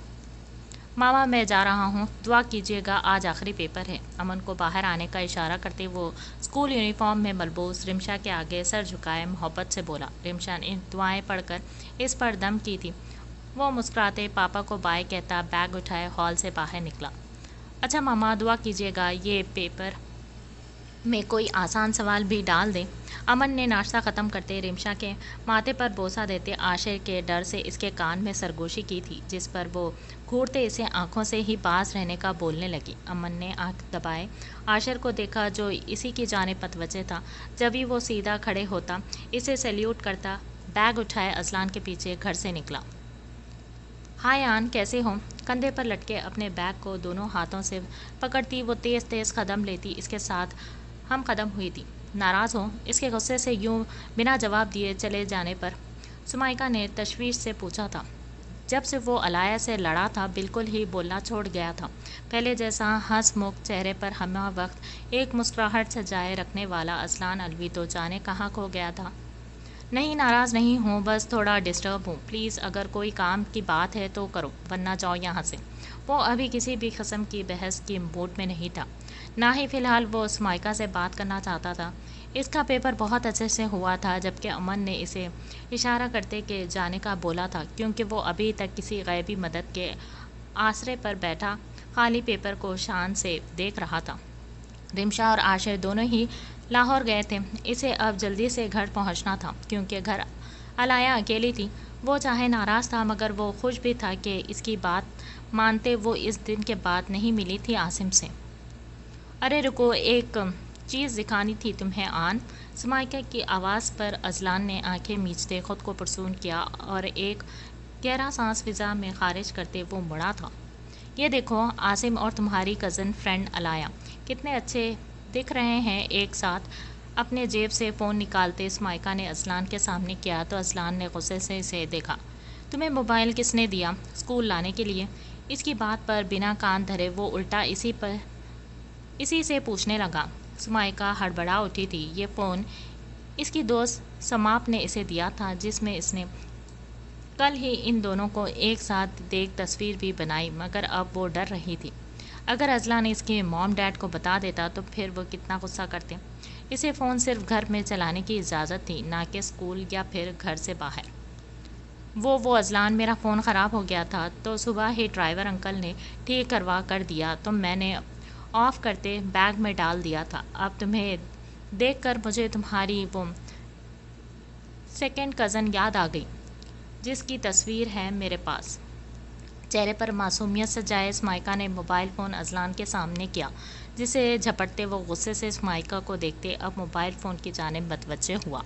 ماما میں جا رہا ہوں، دعا کیجیے گا، آج آخری پیپر ہے۔ امن کو باہر آنے کا اشارہ کرتے وہ اسکول یونیفارم میں ملبوس رمشا کے آگے سر جھکائے محبت سے بولا۔ رمشا نے دعائیں پڑھ کر اس پر دم کی تھی۔ وہ مسکراتے پاپا کو بائے کہتا بیگ اٹھائے ہال سے باہر نکلا۔ اچھا ماما، دعا کیجیے گا یہ پیپر میں کوئی آسان سوال بھی ڈال دیں۔ امن نے ناشتہ ختم کرتے رمشا کے ماتھے پر بوسہ دیتے عاشر کے ڈر سے اس کے کان میں سرگوشی کی تھی، جس پر وہ گھورتے اسے آنکھوں سے ہی باز رہنے کا بولنے لگی۔ امن نے آنکھ دبائے عاشر کو دیکھا، جو اسی کی جانب متوجہ تھا۔ جبھی وہ سیدھا کھڑے ہوتا، اسے سیلیوٹ کرتا، بیگ اٹھائے اذلان کے پیچھے گھر سے نکلا۔ ہائے آن، کیسے ہو؟ کندھے پر لٹکے اپنے بیگ کو دونوں ہاتھوں سے پکڑتی وہ تیز تیز قدم لیتی اس کے ساتھ ہم قدم ہوئی تھی۔ ناراض ہو؟ اس کے غصے سے یوں بنا جواب دیے چلے جانے پر سمائکا نے تشویش سے پوچھا تھا۔ جب سے وہ علایا سے لڑا تھا بالکل ہی بولنا چھوڑ گیا تھا، پہلے جیسا ہنس مکھ چہرے پر ہمہ وقت ایک مسکراہٹ سجائے رکھنے والا اذلان الوی تو جانے کہاں کھو گیا تھا۔ نہیں، ناراض نہیں ہوں، بس تھوڑا ڈسٹرب ہوں، پلیز اگر کوئی کام کی بات ہے تو کرو، ورنہ جاؤ یہاں سے۔ وہ ابھی کسی بھی قسم کی بحث کی موڈ میں نہیں تھا، نہ ہی فی الحال وہ سمائکا سے بات کرنا چاہتا تھا۔ اس کا پیپر بہت اچھے سے ہوا تھا، جبکہ امن نے اسے اشارہ کرتے کہ جانے کا بولا تھا، کیونکہ وہ ابھی تک کسی غیبی مدد کے آسرے پر بیٹھا خالی پیپر کو شان سے دیکھ رہا تھا۔ رمشا اور عاشر دونوں ہی لاہور گئے تھے، اسے اب جلدی سے گھر پہنچنا تھا، کیونکہ گھر علایا اکیلی تھی۔ وہ چاہے ناراض تھا، مگر وہ خوش بھی تھا کہ اس کی بات مانتے وہ اس دن کے بعد نہیں ملی تھی عاصم سے۔ ارے رکو، ایک چیز دکھانی تھی تمہیں آن۔ سمائکا کی آواز پر اذلان نے آنکھیں میچتے خود کو پرسون کیا اور ایک گہرا سانس فضا میں خارج کرتے وہ مڑا تھا۔ یہ دیکھو، عاصم اور تمہاری کزن فرینڈ علایا کتنے اچھے دکھ رہے ہیں ایک ساتھ۔ اپنے جیب سے فون نکالتے سمائکا نے اذلان کے سامنے کیا تو اذلان نے غصے سے اسے دیکھا۔ تمہیں موبائل کس نے دیا؟ اسکول لانے کے لیے؟ اس کی بات پر بنا کان دھرے وہ الٹا اسی سے پوچھنے لگا۔ سمائکا ہڑبڑا اٹھی تھی۔ یہ فون اس کی دوست سماپ نے اسے دیا تھا، جس میں اس نے کل ہی ان دونوں کو ایک ساتھ دیکھ تصویر بھی بنائی، مگر اب وہ ڈر رہی تھی۔ اگر اذلان اس کے موم ڈیڈ کو بتا دیتا تو پھر وہ کتنا غصہ کرتے۔ اسے فون صرف گھر میں چلانے کی اجازت تھی، نہ کہ اسکول یا پھر گھر سے باہر۔ وہ اذلان، میرا فون خراب ہو گیا تھا تو صبح ہی ڈرائیور انکل نے ٹھیک کروا کر دیا، تو میں نے آف کرتے بیگ میں ڈال دیا تھا۔ اب تمہیں دیکھ کر مجھے تمہاری وہ سیکنڈ کزن یاد آ گئی، جس کی تصویر ہے میرے پاس۔ چہرے پر معصومیت سجائے سمائکا نے موبائل فون اذلان کے سامنے کیا، جسے جھپٹتے وہ غصے سے سمائکا کو دیکھتے اب موبائل فون کی جانب متوجہ ہوا۔